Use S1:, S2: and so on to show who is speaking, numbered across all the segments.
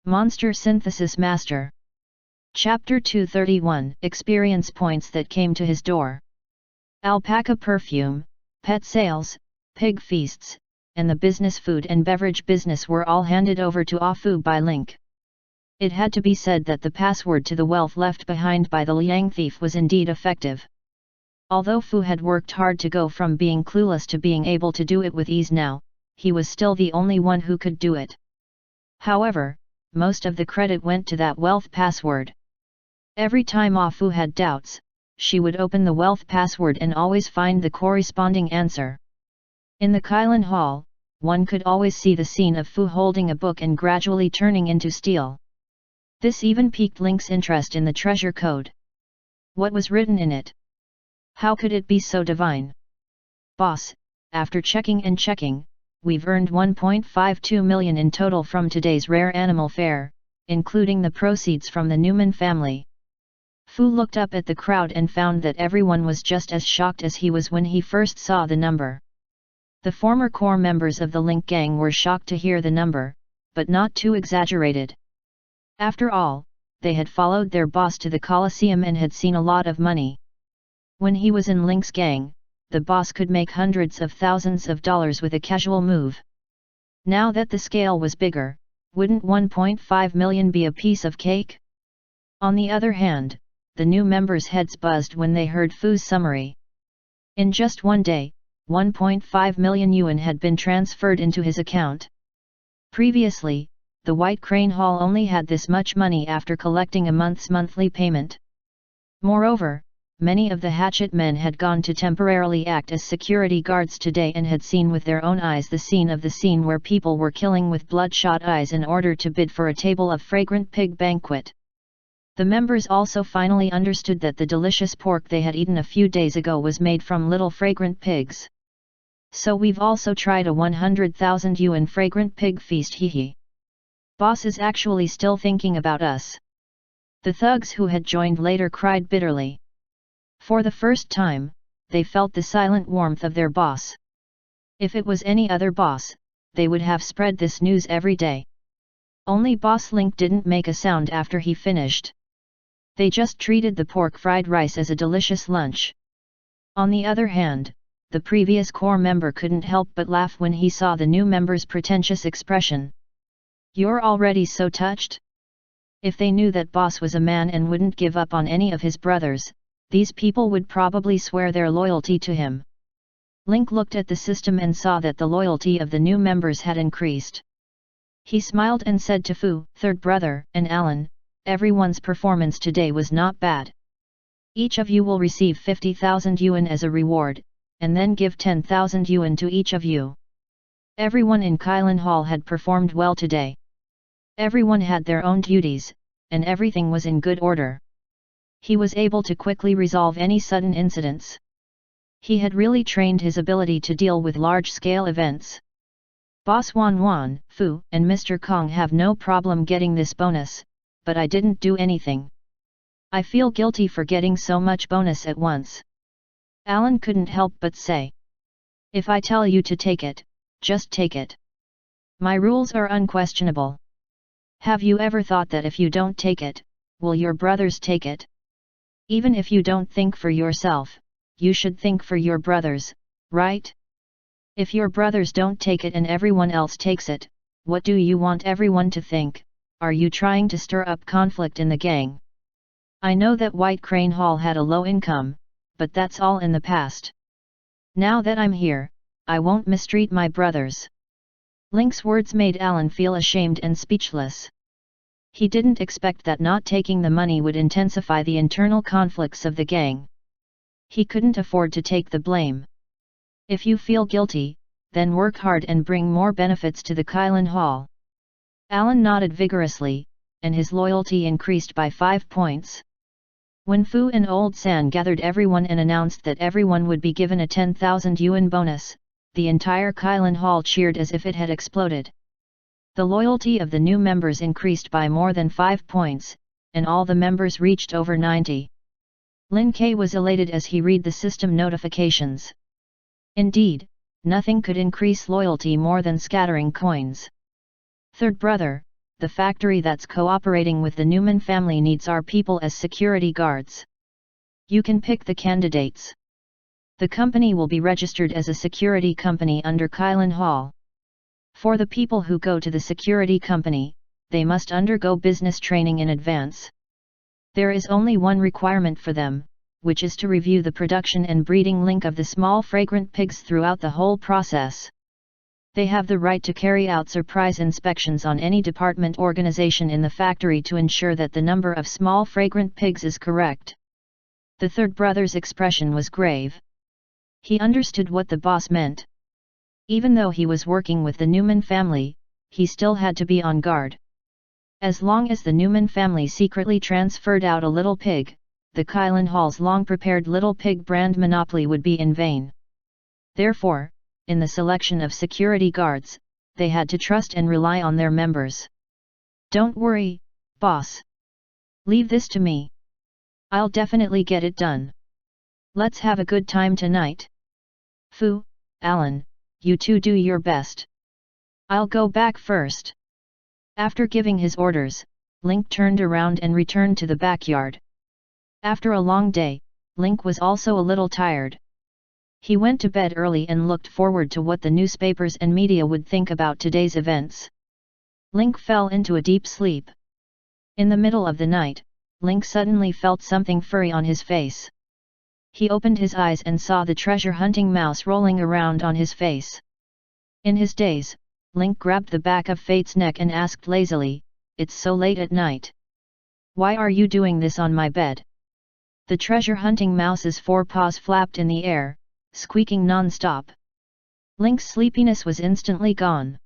S1: Monster Synthesis Master. Chapter 231 Experience Points that came to his door. Alpaca perfume, pet sales, pig feasts, and the business food and beverage business were all handed over to Ah Fu by Link. It had to be said that the password to the wealth left behind by the Liang thief was indeed effective. Although Fu had worked hard to go from being clueless to being able to do it with ease now, he was still the only one who could do it. However, most of the credit went to that wealth password. Every time Ah Fu had doubts, she would open the wealth password and always find the corresponding answer. In the Kylin Hall, one could always see the scene of Fu holding a book and gradually turning into steel. This even piqued Link's interest in the treasure code. What was written in it? How could it be so divine? Boss, after checking and checking, we've earned 1.52 million in total from today's rare animal fair, including the proceeds from the Newman family. Fu looked up at the crowd and found that everyone was just as shocked as he was when he first saw the number. The former core members of the Link gang were shocked to hear the number, but not too exaggerated. After all, they had followed their boss to the Colosseum and had seen a lot of money. When he was in Link's gang, the boss could make hundreds of thousands of dollars with a casual move. Now that the scale was bigger, wouldn't 1.5 million be a piece of cake? On the other hand, the new members' heads buzzed when they heard Fu's summary. In just one day, 1.5 million yuan had been transferred into his account. Previously, the White Crane Hall only had this much money after collecting a month's monthly payment. Moreover, many of the hatchet men had gone to temporarily act as security guards today and had seen with their own eyes the scene where people were killing with bloodshot eyes in order to bid for a table of fragrant pig banquet. The members also finally understood that the delicious pork they had eaten a few days ago was made from little fragrant pigs. So we've also tried a 100,000 yuan fragrant pig feast, hee. Boss is actually still thinking about us. The thugs who had joined later cried bitterly. For the first time, they felt the silent warmth of their boss. If it was any other boss, they would have spread this news every day. Only Boss Link didn't make a sound after he finished. They just treated the pork fried rice as a delicious lunch. On the other hand, the previous core member couldn't help but laugh when he saw the new member's pretentious expression. You're already so touched? If they knew that Boss was a man and wouldn't give up on any of his brothers, these people would probably swear their loyalty to him. Link looked at the system and saw that the loyalty of the new members had increased. He smiled and said to Fu, third brother, and Alan, everyone's performance today was not bad. Each of you will receive 50,000 yuan as a reward, and then give 10,000 yuan to each of you. Everyone in Kylin Hall had performed well today. Everyone had their own duties, and everything was in good order. He was able to quickly resolve any sudden incidents. He had really trained his ability to deal with large-scale events. Boss Wan, Fu, and Mr. Kong have no problem getting this bonus, but I didn't do anything. I feel guilty for getting so much bonus at once. Alan couldn't help but say. If I tell you to take it, just take it. My rules are unquestionable. Have you ever thought that if you don't take it, will your brothers take it? Even if you don't think for yourself, you should think for your brothers, right? If your brothers don't take it and everyone else takes it, what do you want everyone to think? Are you trying to stir up conflict in the gang? I know that White Crane Hall had a low income, but that's all in the past. Now that I'm here, I won't mistreat my brothers. Link's words made Alan feel ashamed and speechless. He didn't expect that not taking the money would intensify the internal conflicts of the gang. He couldn't afford to take the blame. If you feel guilty, then work hard and bring more benefits to the Kylin Hall. Alan nodded vigorously, and his loyalty increased by 5 points. When Fu and Old San gathered everyone and announced that everyone would be given a 10,000 yuan bonus, the entire Kylin Hall cheered as if it had exploded. The loyalty of the new members increased by more than 5 points, and all the members reached over 90. Lin Ke was elated as he read the system notifications. Indeed, nothing could increase loyalty more than scattering coins. Third brother, the factory that's cooperating with the Newman family needs our people as security guards. You can pick the candidates. The company will be registered as a security company under Kylan Hall. For the people who go to the security company, they must undergo business training in advance. There is only one requirement for them, which is to review the production and breeding link of the small fragrant pigs throughout the whole process. They have the right to carry out surprise inspections on any department organization in the factory to ensure that the number of small fragrant pigs is correct. The third brother's expression was grave. He understood what the boss meant. Even though he was working with the Newman family, he still had to be on guard. As long as the Newman family secretly transferred out a little pig, the Kylan Hall's long-prepared little pig brand monopoly would be in vain. Therefore, in the selection of security guards, they had to trust and rely on their members. Don't worry, boss. Leave this to me. I'll definitely get it done. Let's have a good time tonight. Fu, Alan, you two do your best. I'll go back first. After giving his orders, Link turned around and returned to the backyard. After a long day, Link was also a little tired. He went to bed early and looked forward to what the newspapers and media would think about today's events. Link fell into a deep sleep. In the middle of the night, Link suddenly felt something furry on his face. He opened his eyes and saw the treasure-hunting mouse rolling around on his face. In his daze, Link grabbed the back of Fate's neck and asked lazily, "It's so late at night. Why are you doing this on my bed?" The treasure-hunting mouse's four paws flapped in the air, squeaking non-stop. Link's sleepiness was instantly gone.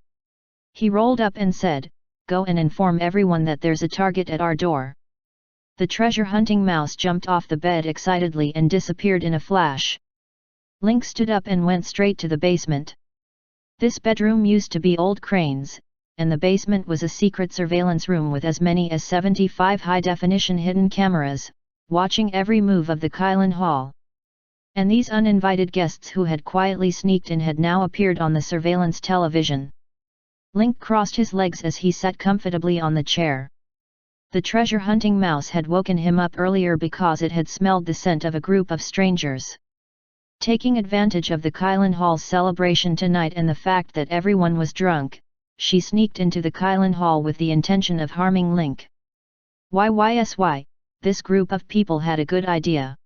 S1: He rolled up and said, "Go and inform everyone that there's a target at our door." The treasure-hunting mouse jumped off the bed excitedly and disappeared in a flash. Link stood up and went straight to the basement. This bedroom used to be Old Crane's, and the basement was a secret surveillance room with as many as 75 high-definition hidden cameras, watching every move of the Kylan Hall. And these uninvited guests who had quietly sneaked in had now appeared on the surveillance television. Link crossed his legs as he sat comfortably on the chair. The treasure-hunting mouse had woken him up earlier because it had smelled the scent of a group of strangers. Taking advantage of the Kylan Hall's celebration tonight and the fact that everyone was drunk, she sneaked into the Kylan Hall with the intention of harming Link. Why, this group of people had a good idea.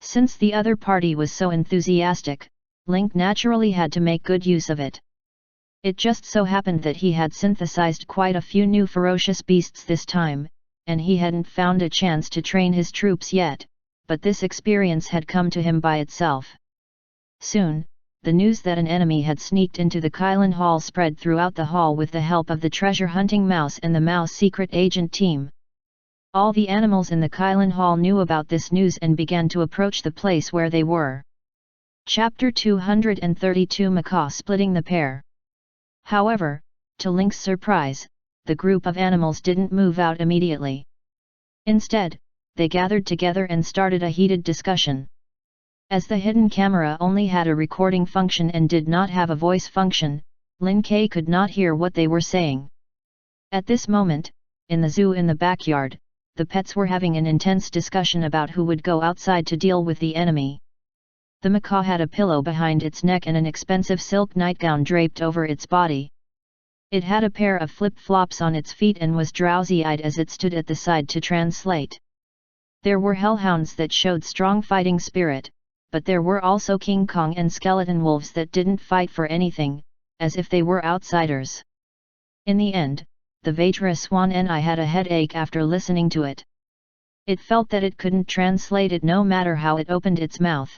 S1: Since the other party was so enthusiastic, Link naturally had to make good use of it. It just so happened that he had synthesized quite a few new ferocious beasts this time, and he hadn't found a chance to train his troops yet, but this experience had come to him by itself. Soon, the news that an enemy had sneaked into the Kylan Hall spread throughout the hall with the help of the treasure-hunting mouse and the mouse secret agent team. All the animals in the Kylan Hall knew about this news and began to approach the place where they were. Chapter 232 Macaw Splitting the Pair. However, to Link's surprise, the group of animals didn't move out immediately. Instead, they gathered together and started a heated discussion. As the hidden camera only had a recording function and did not have a voice function, Lin K could not hear what they were saying. At this moment, in the zoo in the backyard, the pets were having an intense discussion about who would go outside to deal with the enemy. The macaw had a pillow behind its neck and an expensive silk nightgown draped over its body. It had a pair of flip-flops on its feet and was drowsy-eyed as it stood at the side to translate. There were hellhounds that showed strong fighting spirit, but there were also King Kong and skeleton wolves that didn't fight for anything, as if they were outsiders. In the end, the Vajra swan Ni had a headache after listening to it. It felt that it couldn't translate it no matter how it opened its mouth.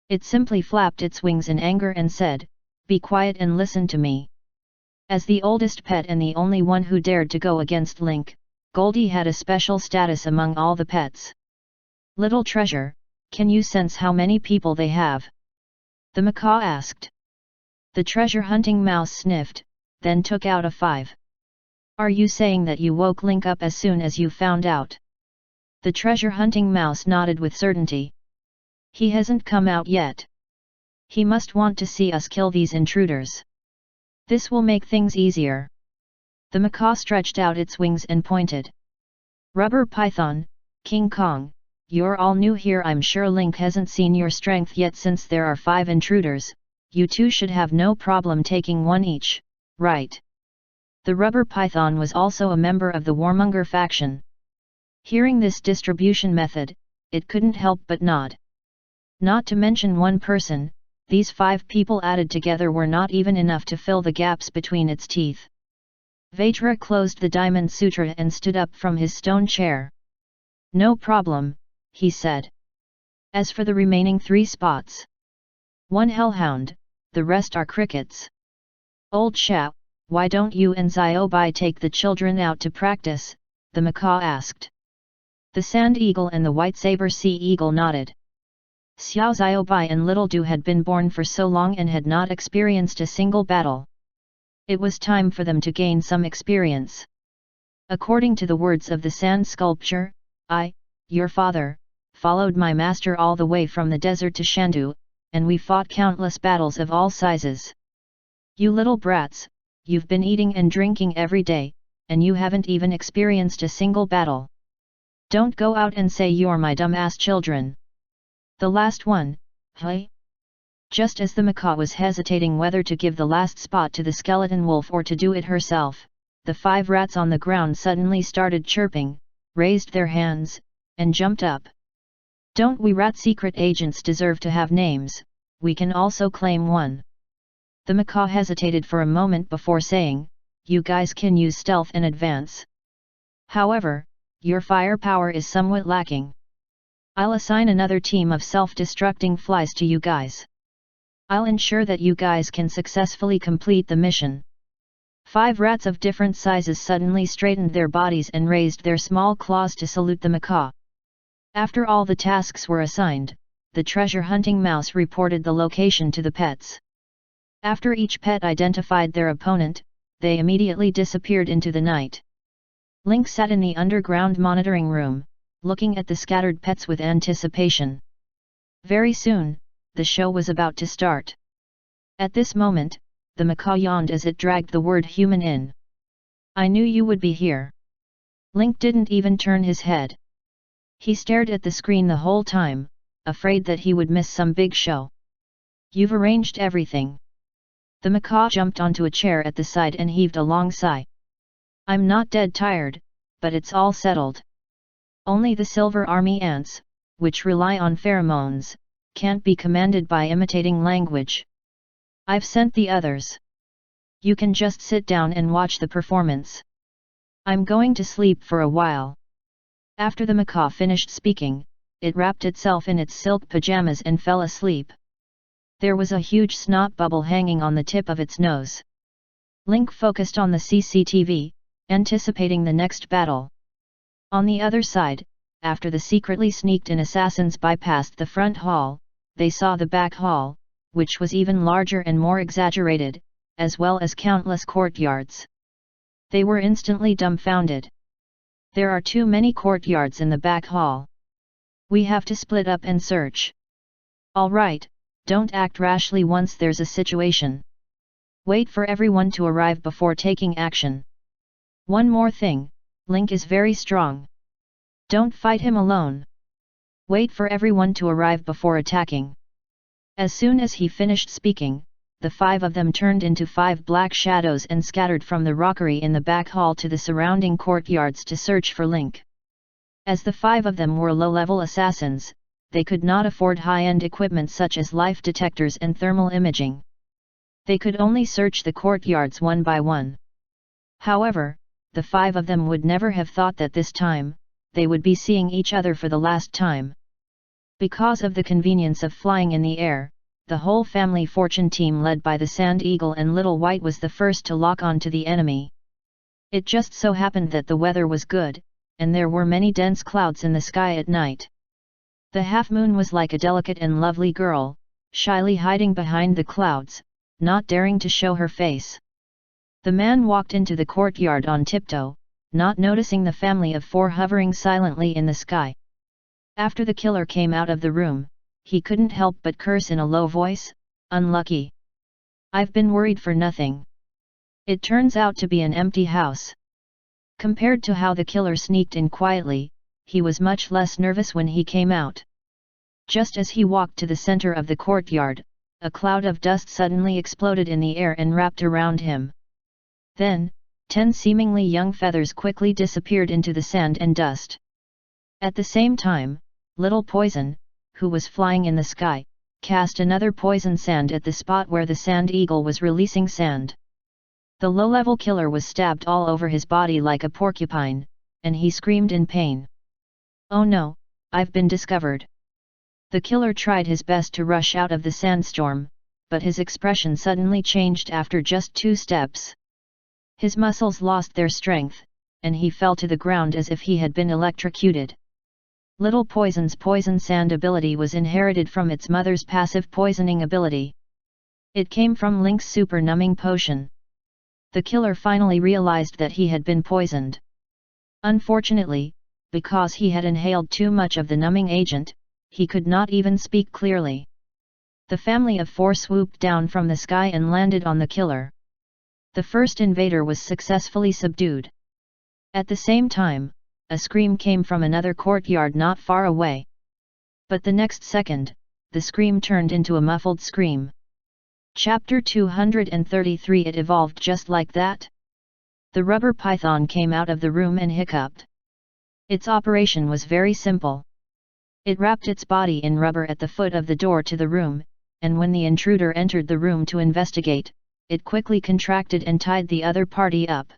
S1: It simply flapped its wings in anger and said, "Be quiet and listen to me." As the oldest pet and the only one who dared to go against Link, Goldie had a special status among all the pets. "Little treasure, can you sense how many people they have?" the macaw asked. The treasure-hunting mouse sniffed, then took out a 5. "Are you saying that you woke Link up as soon as you found out?" The treasure-hunting mouse nodded with certainty. "He hasn't come out yet. He must want to see us kill these intruders. This will make things easier." The macaw stretched out its wings and pointed. Rubber Python, King Kong, you're all new here. I'm sure Link hasn't seen your strength yet. Since there are 5 intruders, you two should have no problem taking one each, right? The Rubber Python was also a member of the Warmonger faction. Hearing this distribution method, it couldn't help but nod. Not to mention one person, these 5 people added together were not even enough to fill the gaps between its teeth. Vajra closed the Diamond Sutra and stood up from his stone chair. No problem, he said. As for the remaining 3 spots, 1 hellhound, the rest are crickets. Old Shao, why don't you and Xiaobai take the children out to practice? The macaw asked. The Sand Eagle and the White Saber Sea Eagle nodded. Xiao Xiaobai and Little Du had been born for so long and had not experienced a single battle. It was time for them to gain some experience. According to the words of the sand sculpture, I, your father, followed my master all the way from the desert to Shandu, and we fought countless battles of all sizes. You little brats, you've been eating and drinking every day, and you haven't even experienced a single battle. Don't go out and say you're my dumb-ass children. The last one, hey? Just as the macaw was hesitating whether to give the last spot to the skeleton wolf or to do it herself, the 5 rats on the ground suddenly started chirping, raised their hands, and jumped up. Don't we rat secret agents deserve to have names? We can also claim one. The macaw hesitated for a moment before saying, you guys can use stealth and advance. However, your firepower is somewhat lacking. I'll assign another team of self-destructing flies to you guys. I'll ensure that you guys can successfully complete the mission. 5 rats of different sizes suddenly straightened their bodies and raised their small claws to salute the macaw. After all the tasks were assigned, the treasure-hunting mouse reported the location to the pets. After each pet identified their opponent, they immediately disappeared into the night. Link sat in the underground monitoring room, looking at the scattered pets with anticipation. Very soon, the show was about to start. At this moment, the macaw yawned as it dragged the word human in. I knew you would be here. Link didn't even turn his head. He stared at the screen the whole time, afraid that he would miss some big show. You've arranged everything. The macaw jumped onto a chair at the side and heaved a long sigh. I'm not dead tired, but it's all settled. Only the Silver Army ants, which rely on pheromones, can't be commanded by imitating language. I've sent the others. You can just sit down and watch the performance. I'm going to sleep for a while. After the macaw finished speaking, it wrapped itself in its silk pajamas and fell asleep. There was a huge snot bubble hanging on the tip of its nose. Link focused on the CCTV, anticipating the next battle. On the other side, after the secretly sneaked-in assassins bypassed the front hall, they saw the back hall, which was even larger and more exaggerated, as well as countless courtyards. They were instantly dumbfounded. There are too many courtyards in the back hall. We have to split up and search. All right, don't act rashly once there's a situation. Wait for everyone to arrive before taking action. One more thing, Link is very strong. Don't fight him alone. Wait for everyone to arrive before attacking. As soon as he finished speaking, the 5 of them turned into 5 black shadows and scattered from the rockery in the back hall to the surrounding courtyards to search for Link. As the 5 of them were low-level assassins, they could not afford high-end equipment such as life detectors and thermal imaging. They could only search the courtyards one by one. However, the 5 of them would never have thought that this time, they would be seeing each other for the last time. Because of the convenience of flying in the air, the whole family fortune team led by the Sand Eagle and Little White was the first to lock on to the enemy. It just so happened that the weather was good, and there were many dense clouds in the sky at night. The half-moon was like a delicate and lovely girl, shyly hiding behind the clouds, not daring to show her face. The man walked into the courtyard on tiptoe, not noticing the family of 4 hovering silently in the sky. After the killer came out of the room, he couldn't help but curse in a low voice, unlucky. I've been worried for nothing. It turns out to be an empty house. Compared to how the killer sneaked in quietly, he was much less nervous when he came out. Just as he walked to the center of the courtyard, a cloud of dust suddenly exploded in the air and wrapped around him. Then, 10 seemingly young feathers quickly disappeared into the sand and dust. At the same time, Little Poison, who was flying in the sky, cast another poison sand at the spot where the sand eagle was releasing sand. The low-level killer was stabbed all over his body like a porcupine, and he screamed in pain. "Oh no, I've been discovered." The killer tried his best to rush out of the sandstorm, but his expression suddenly changed after just 2 steps. His muscles lost their strength, and he fell to the ground as if he had been electrocuted. Little Poison's poison sand ability was inherited from its mother's passive poisoning ability. It came from Link's super numbing potion. The killer finally realized that he had been poisoned. Unfortunately, because he had inhaled too much of the numbing agent, he could not even speak clearly. The family of 4 swooped down from the sky and landed on the killer. The first invader was successfully subdued. At the same time, a scream came from another courtyard not far away. But the next second, the scream turned into a muffled scream. Chapter 233. It evolved just like that? The rubber python came out of the room and hiccuped. Its operation was very simple. It wrapped its body in rubber at the foot of the door to the room, and when the intruder entered the room to investigate, it quickly contracted and tied the other party up.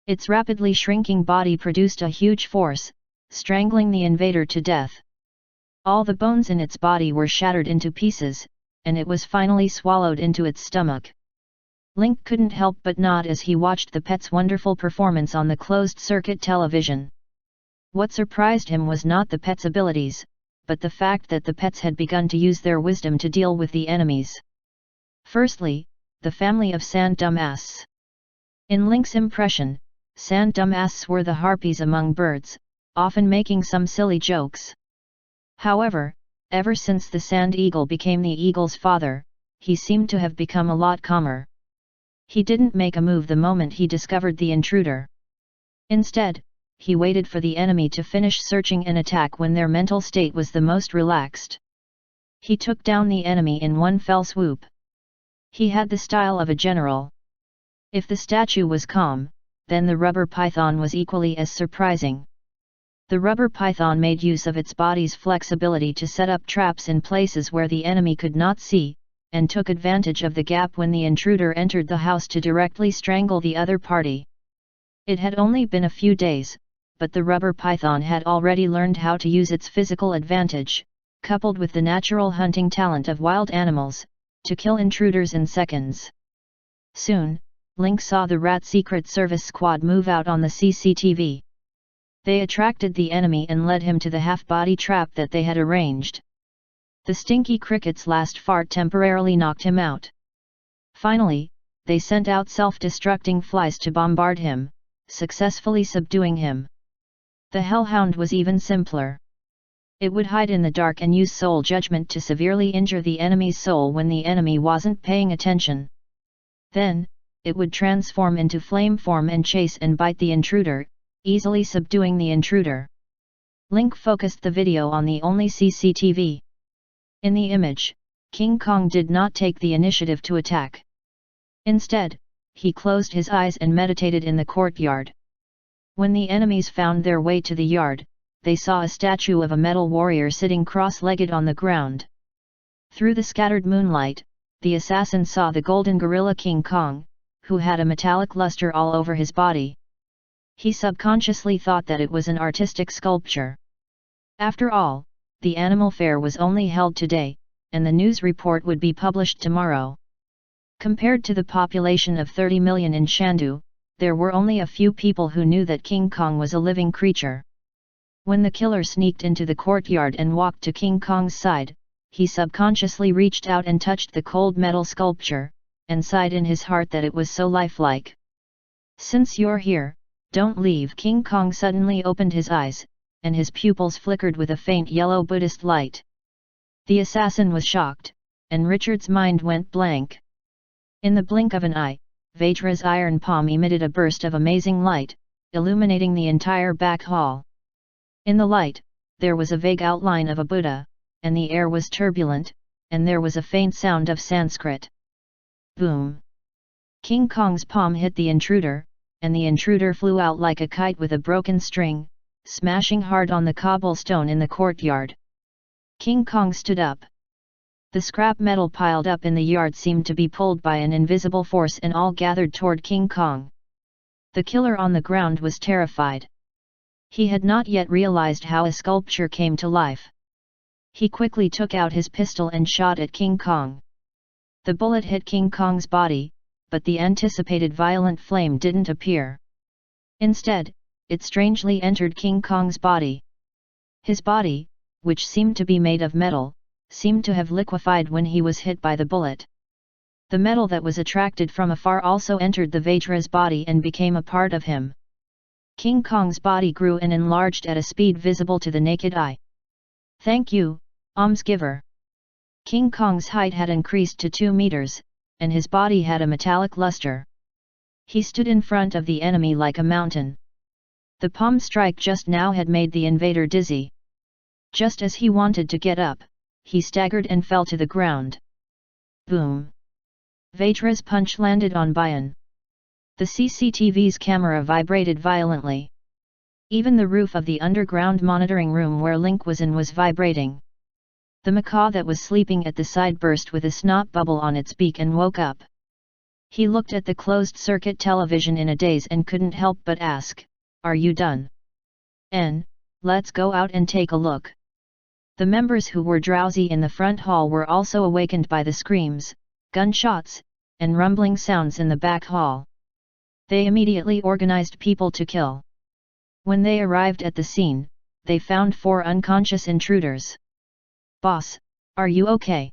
S1: Its rapidly shrinking body produced a huge force, strangling the invader to death. All the bones in its body were shattered into pieces, and it was finally swallowed into its stomach. Link couldn't help but nod as he watched the pet's wonderful performance on the closed-circuit television. What surprised him was not the pet's abilities, but the fact that the pets had begun to use their wisdom to deal with the enemies. Firstly, the family of sand dumbasses. In Link's impression, sand dumbasses were the harpies among birds, often making some silly jokes. However, ever since the sand eagle became the eagle's father, he seemed to have become a lot calmer. He didn't make a move the moment he discovered the intruder. Instead, he waited for the enemy to finish searching and attack when their mental state was the most relaxed. He took down the enemy in one fell swoop. He had the style of a general. If the statue was calm, then the rubber python was equally as surprising. The rubber python made use of its body's flexibility to set up traps in places where the enemy could not see, and took advantage of the gap when the intruder entered the house to directly strangle the other party. It had only been a few days, but the rubber python had already learned how to use its physical advantage, coupled with the natural hunting talent of wild animals, to kill intruders in seconds. Soon, Link saw the Rat Secret Service squad move out on the CCTV. They attracted the enemy and led him to the half-body trap that they had arranged. The stinky cricket's last fart temporarily knocked him out. Finally, they sent out self-destructing flies to bombard him, successfully subduing him. The hellhound was even simpler. It would hide in the dark and use soul judgment to severely injure the enemy's soul when the enemy wasn't paying attention. Then, it would transform into flame form and chase and bite the intruder, easily subduing the intruder. Link focused the video on the only CCTV. In the image, King Kong did not take the initiative to attack. Instead, he closed his eyes and meditated in the courtyard. When the enemies found their way to the yard, they saw a statue of a metal warrior sitting cross-legged on the ground. Through the scattered moonlight, the assassin saw the golden gorilla King Kong, who had a metallic luster all over his body. He subconsciously thought that it was an artistic sculpture. After all, the animal fair was only held today, and the news report would be published tomorrow. Compared to the population of 30 million in Shandu, there were only a few people who knew that King Kong was a living creature. When the killer sneaked into the courtyard and walked to King Kong's side, he subconsciously reached out and touched the cold metal sculpture, and sighed in his heart that it was so lifelike. "Since you're here, don't leave." King Kong suddenly opened his eyes, and his pupils flickered with a faint yellow Buddhist light. The assassin was shocked, and Richard's mind went blank. In the blink of an eye, Vajra's iron palm emitted a burst of amazing light, illuminating the entire back hall. In the light, there was a vague outline of a Buddha, and the air was turbulent, and there was a faint sound of Sanskrit. Boom! King Kong's palm hit the intruder, and the intruder flew out like a kite with a broken string, smashing hard on the cobblestone in the courtyard. King Kong stood up. The scrap metal piled up in the yard seemed to be pulled by an invisible force and all gathered toward King Kong. The killer on the ground was terrified. He had not yet realized how a sculpture came to life. He quickly took out his pistol and shot at King Kong. The bullet hit King Kong's body, but the anticipated violent flame didn't appear. Instead, it strangely entered King Kong's body. His body, which seemed to be made of metal, seemed to have liquefied when he was hit by the bullet. The metal that was attracted from afar also entered the Vajra's body and became a part of him. King Kong's body grew and enlarged at a speed visible to the naked eye. "Thank you, almsgiver." King Kong's height had increased to 2 meters, and his body had a metallic luster. He stood in front of the enemy like a mountain. The palm strike just now had made the invader dizzy. Just as he wanted to get up, he staggered and fell to the ground. Boom! Vajra's punch landed on Bayan. The CCTV's camera vibrated violently. Even the roof of the underground monitoring room where Link was in was vibrating. The macaw that was sleeping at the side burst with a snot bubble on its beak and woke up. He looked at the closed-circuit television in a daze and couldn't help but ask, "Are you done? Let's go out and take a look." The members who were drowsy in the front hall were also awakened by the screams, gunshots, and rumbling sounds in the back hall. They immediately organized people to kill. When they arrived at the scene, they found 4 unconscious intruders. "Boss, are you okay?"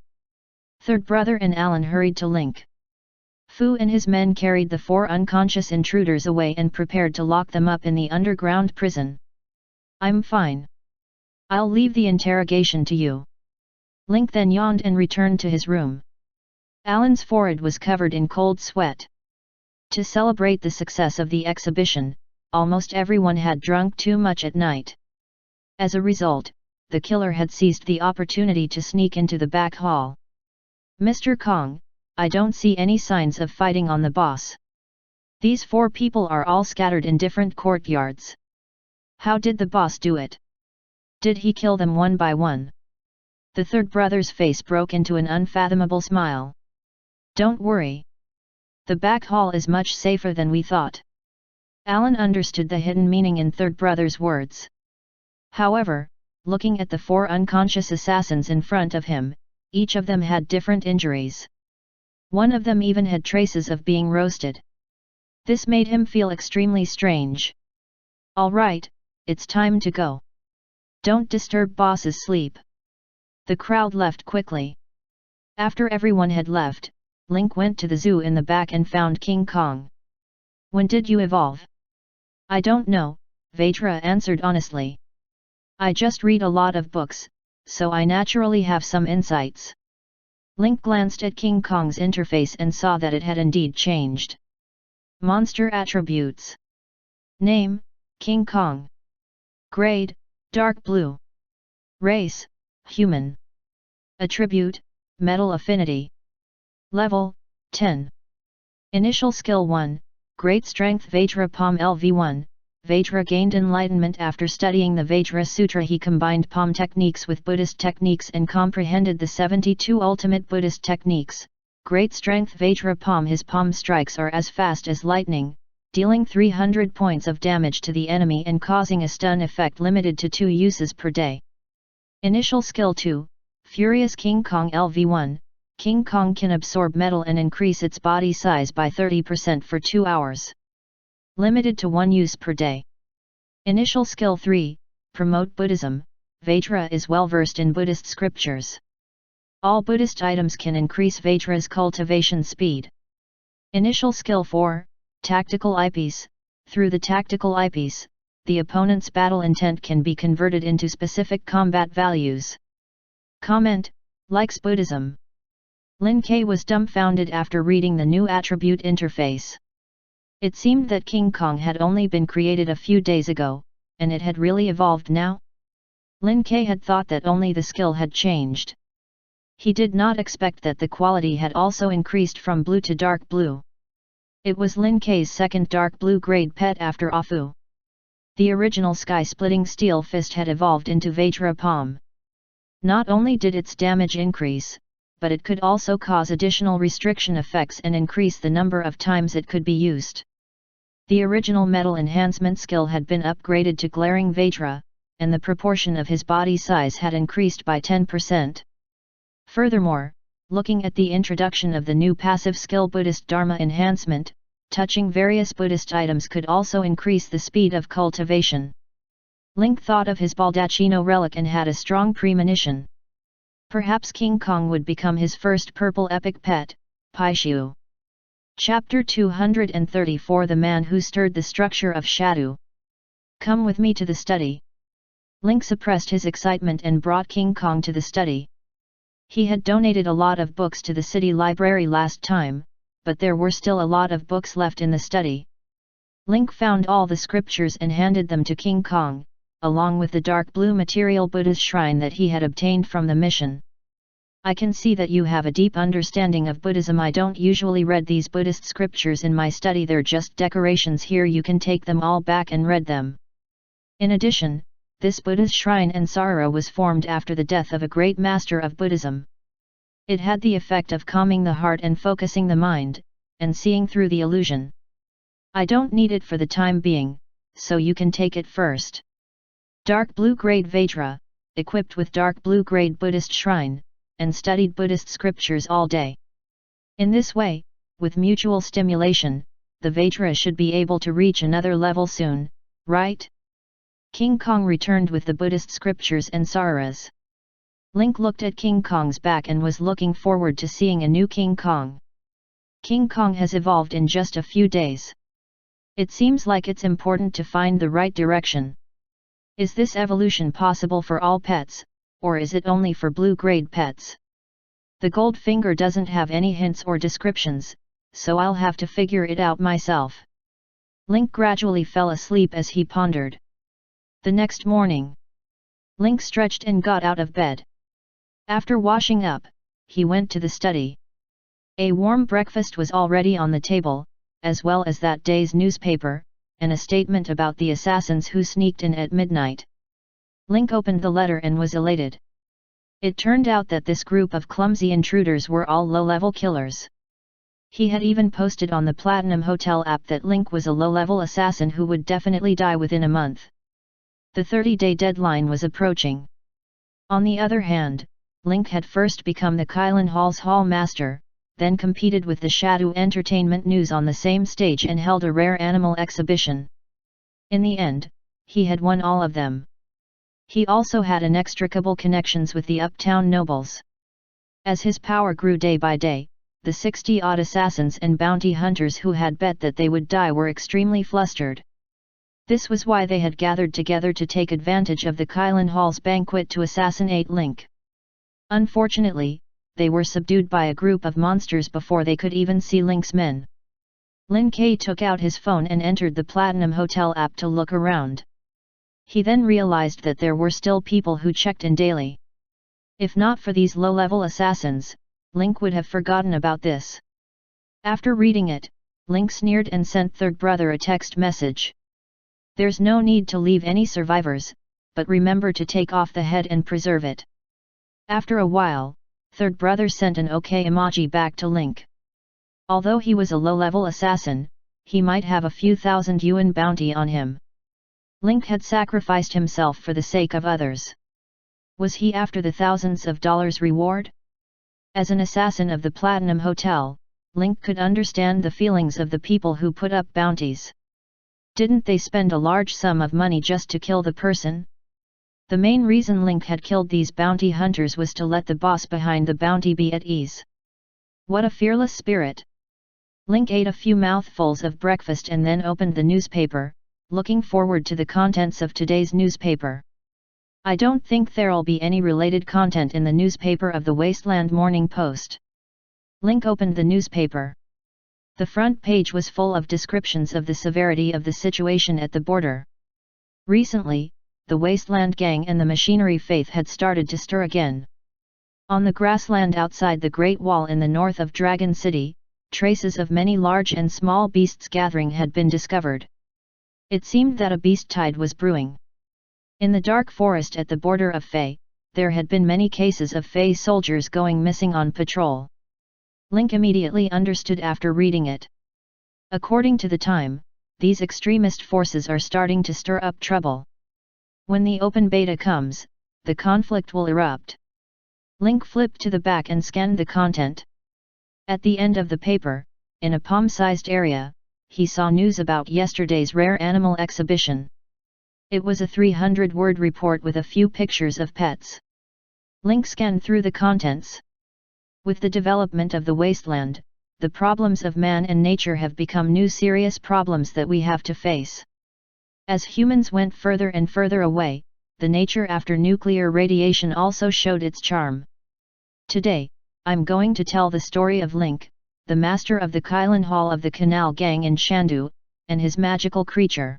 S1: Third brother and Alan hurried to Link. Fu and his men carried the 4 unconscious intruders away and prepared to lock them up in the underground prison. "I'm fine. I'll leave the interrogation to you." Link then yawned and returned to his room. Alan's forehead was covered in cold sweat. To celebrate the success of the exhibition, almost everyone had drunk too much at night. As a result, the killer had seized the opportunity to sneak into the back hall. "Mr. Kong, I don't see any signs of fighting on the boss. These 4 people are all scattered in different courtyards. How did the boss do it? Did he kill them one by one?" The third brother's face broke into an unfathomable smile. "Don't worry. The back hall is much safer than we thought." Alan understood the hidden meaning in third brother's words. However, looking at the 4 unconscious assassins in front of him, each of them had different injuries. One of them even had traces of being roasted. This made him feel extremely strange. "All right, it's time to go. Don't disturb boss's sleep." The crowd left quickly. After everyone had left, Link went to the zoo in the back and found King Kong. "When did you evolve?" "I don't know," Vajra answered honestly. "I just read a lot of books, so I naturally have some insights." Link glanced at King Kong's interface and saw that it had indeed changed. Monster attributes. Name, King Kong. Grade, dark blue. Race, human. Attribute, metal affinity. Level, 10. Initial skill 1, Great Strength Vajra Palm LV1. Vajra gained enlightenment after studying the Vajra Sutra. He combined palm techniques with Buddhist techniques and comprehended the 72 ultimate Buddhist techniques. Great Strength Vajra Palm. His palm strikes are as fast as lightning, dealing 300 points of damage to the enemy and causing a stun effect limited to 2 uses per day. Initial skill 2, Furious King Kong LV1. King Kong can absorb metal and increase its body size by 30% for 2 hours. Limited to 1 use per day. Initial skill 3, Promote Buddhism. Vajra is well versed in Buddhist scriptures. All Buddhist items can increase Vajra's cultivation speed. Initial skill 4, Tactical Eyepiece. Through the tactical eyepiece, the opponent's battle intent can be converted into specific combat values. Comment, likes Buddhism. Lin Ke was dumbfounded after reading the new attribute interface. It seemed that King Kong had only been created a few days ago, and it had really evolved now? Lin Ke had thought that only the skill had changed. He did not expect that the quality had also increased from blue to dark blue. It was Lin Ke's second dark blue grade pet after Afu. The original sky-splitting steel fist had evolved into Vajra Palm. Not only did its damage increase, but it could also cause additional restriction effects and increase the number of times it could be used. The original metal enhancement skill had been upgraded to glaring Vajra, and the proportion of his body size had increased by 10%. Furthermore, looking at the introduction of the new passive skill Buddhist Dharma enhancement, touching various Buddhist items could also increase the speed of cultivation. Link thought of his Baldacchino relic and had a strong premonition. Perhaps King Kong would become his first purple epic pet, Paishu. Chapter 234 The Man Who Stirred the Structure of Shadu. Come with me to the study. Link suppressed his excitement and brought King Kong to the study. He had donated a lot of books to the city library last time, but there were still a lot of books left in the study. Link found all the scriptures and handed them to King Kong, along with the dark blue material Buddha's shrine that he had obtained from the mission. I can see that you have a deep understanding of Buddhism. I don't usually read these Buddhist scriptures in my study, they're just decorations. Here you can take them all back and read them. In addition, this Buddha's shrine and Sarara was formed after the death of a great master of Buddhism. It had the effect of calming the heart and focusing the mind, and seeing through the illusion. I don't need it for the time being, so you can take it first. Dark blue grade Vajra, equipped with dark blue grade Buddhist shrine, and studied Buddhist scriptures all day. In this way, with mutual stimulation, the Vajra should be able to reach another level soon, right? King Kong returned with the Buddhist scriptures and Sararas. Link looked at King Kong's back and was looking forward to seeing a new King Kong. King Kong has evolved in just a few days. It seems like it's important to find the right direction. Is this evolution possible for all pets, or is it only for blue-grade pets? The Goldfinger doesn't have any hints or descriptions, so I'll have to figure it out myself. Link gradually fell asleep as he pondered. The next morning, Link stretched and got out of bed. After washing up, he went to the study. A warm breakfast was already on the table, as well as that day's newspaper, and a statement about the assassins who sneaked in at midnight. Link opened the letter and was elated. It turned out that this group of clumsy intruders were all low-level killers. He had even posted on the Platinum Hotel app that Link was a low-level assassin who would definitely die within a month. The 30-day deadline was approaching. On the other hand, Link had first become the Kylan Hall's Hall Master, then competed with the Shadu Entertainment News on the same stage and held a rare animal exhibition. In the end, he had won all of them. He also had inextricable connections with the uptown nobles. As his power grew day by day, the 60-odd assassins and bounty hunters who had bet that they would die were extremely flustered. This was why they had gathered together to take advantage of the Kylan Hall's banquet to assassinate Link. Unfortunately, they were subdued by a group of monsters before they could even see Link's men. Lin Ke took out his phone and entered the Platinum Hotel app to look around. He then realized that there were still people who checked in daily. If not for these low-level assassins, Link would have forgotten about this. After reading it, Link sneered and sent Third Brother a text message. There's no need to leave any survivors, but remember to take off the head and preserve it. After a while, Third Brother sent an OK emoji back to Link. Although he was a low-level assassin, he might have a few thousand yuan bounty on him. Link had sacrificed himself for the sake of others. Was he after the thousands of dollars reward? As an assassin of the Platinum Hotel, Link could understand the feelings of the people who put up bounties. Didn't they spend a large sum of money just to kill the person? The main reason Link had killed these bounty hunters was to let the boss behind the bounty be at ease. What a fearless spirit! Link ate a few mouthfuls of breakfast and then opened the newspaper, looking forward to the contents of today's newspaper. I don't think there'll be any related content in the newspaper of the Wasteland Morning Post. Link opened the newspaper. The front page was full of descriptions of the severity of the situation at the border. Recently, the Wasteland Gang and the Machinery Faith had started to stir again. On the grassland outside the Great Wall in the north of Dragon City, traces of many large and small beasts gathering had been discovered. It seemed that a beast tide was brewing. In the dark forest at the border of Fey, there had been many cases of Fey soldiers going missing on patrol. Link immediately understood after reading it. According to the time, these extremist forces are starting to stir up trouble. When the open beta comes, the conflict will erupt. Link flipped to the back and scanned the content. At the end of the paper, in a palm-sized area, he saw news about yesterday's rare animal exhibition. It was a 300-word report with a few pictures of pets. Link scanned through the contents. With the development of the wasteland, the problems of man and nature have become new serious problems that we have to face. As humans went further and further away, the nature after nuclear radiation also showed its charm. Today, I'm going to tell the story of Link, the master of the Kylin Hall of the Canal Gang in Shandu, and his magical creature.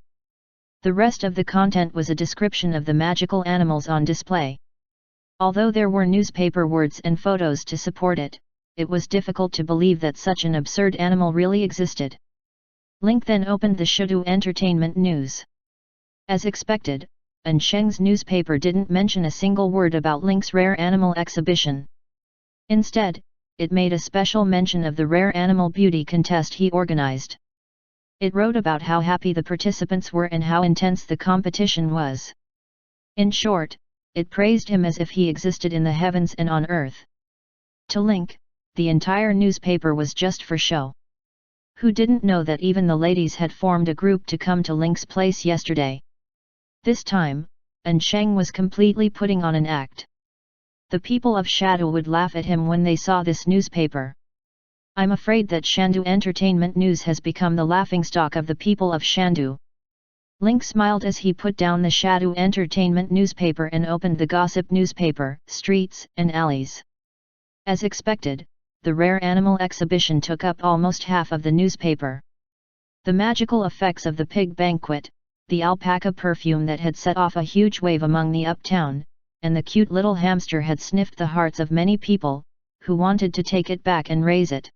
S1: The rest of the content was a description of the magical animals on display. Although there were newspaper words and photos to support it, it was difficult to believe that such an absurd animal really existed. Link then opened the Shandu Entertainment News. As expected, Ansheng's newspaper didn't mention a single word about Link's rare animal exhibition. Instead, it made a special mention of the rare animal beauty contest he organized. It wrote about how happy the participants were and how intense the competition was. In short, it praised him as if he existed in the heavens and on earth. To Link, the entire newspaper was just for show. Who didn't know that even the ladies had formed a group to come to Link's place yesterday? This time, Ansheng was completely putting on an act. The people of Shandu would laugh at him when they saw this newspaper. I'm afraid that Shandu Entertainment News has become the laughingstock of the people of Shandu. Link smiled as he put down the Shandu Entertainment newspaper and opened the gossip newspaper, Streets and Alleys. As expected, the rare animal exhibition took up almost half of the newspaper. The magical effects of the pig banquet, the alpaca perfume that had set off a huge wave among the uptown, and the cute little hamster had sniffed the hearts of many people, who wanted to take it back and raise it.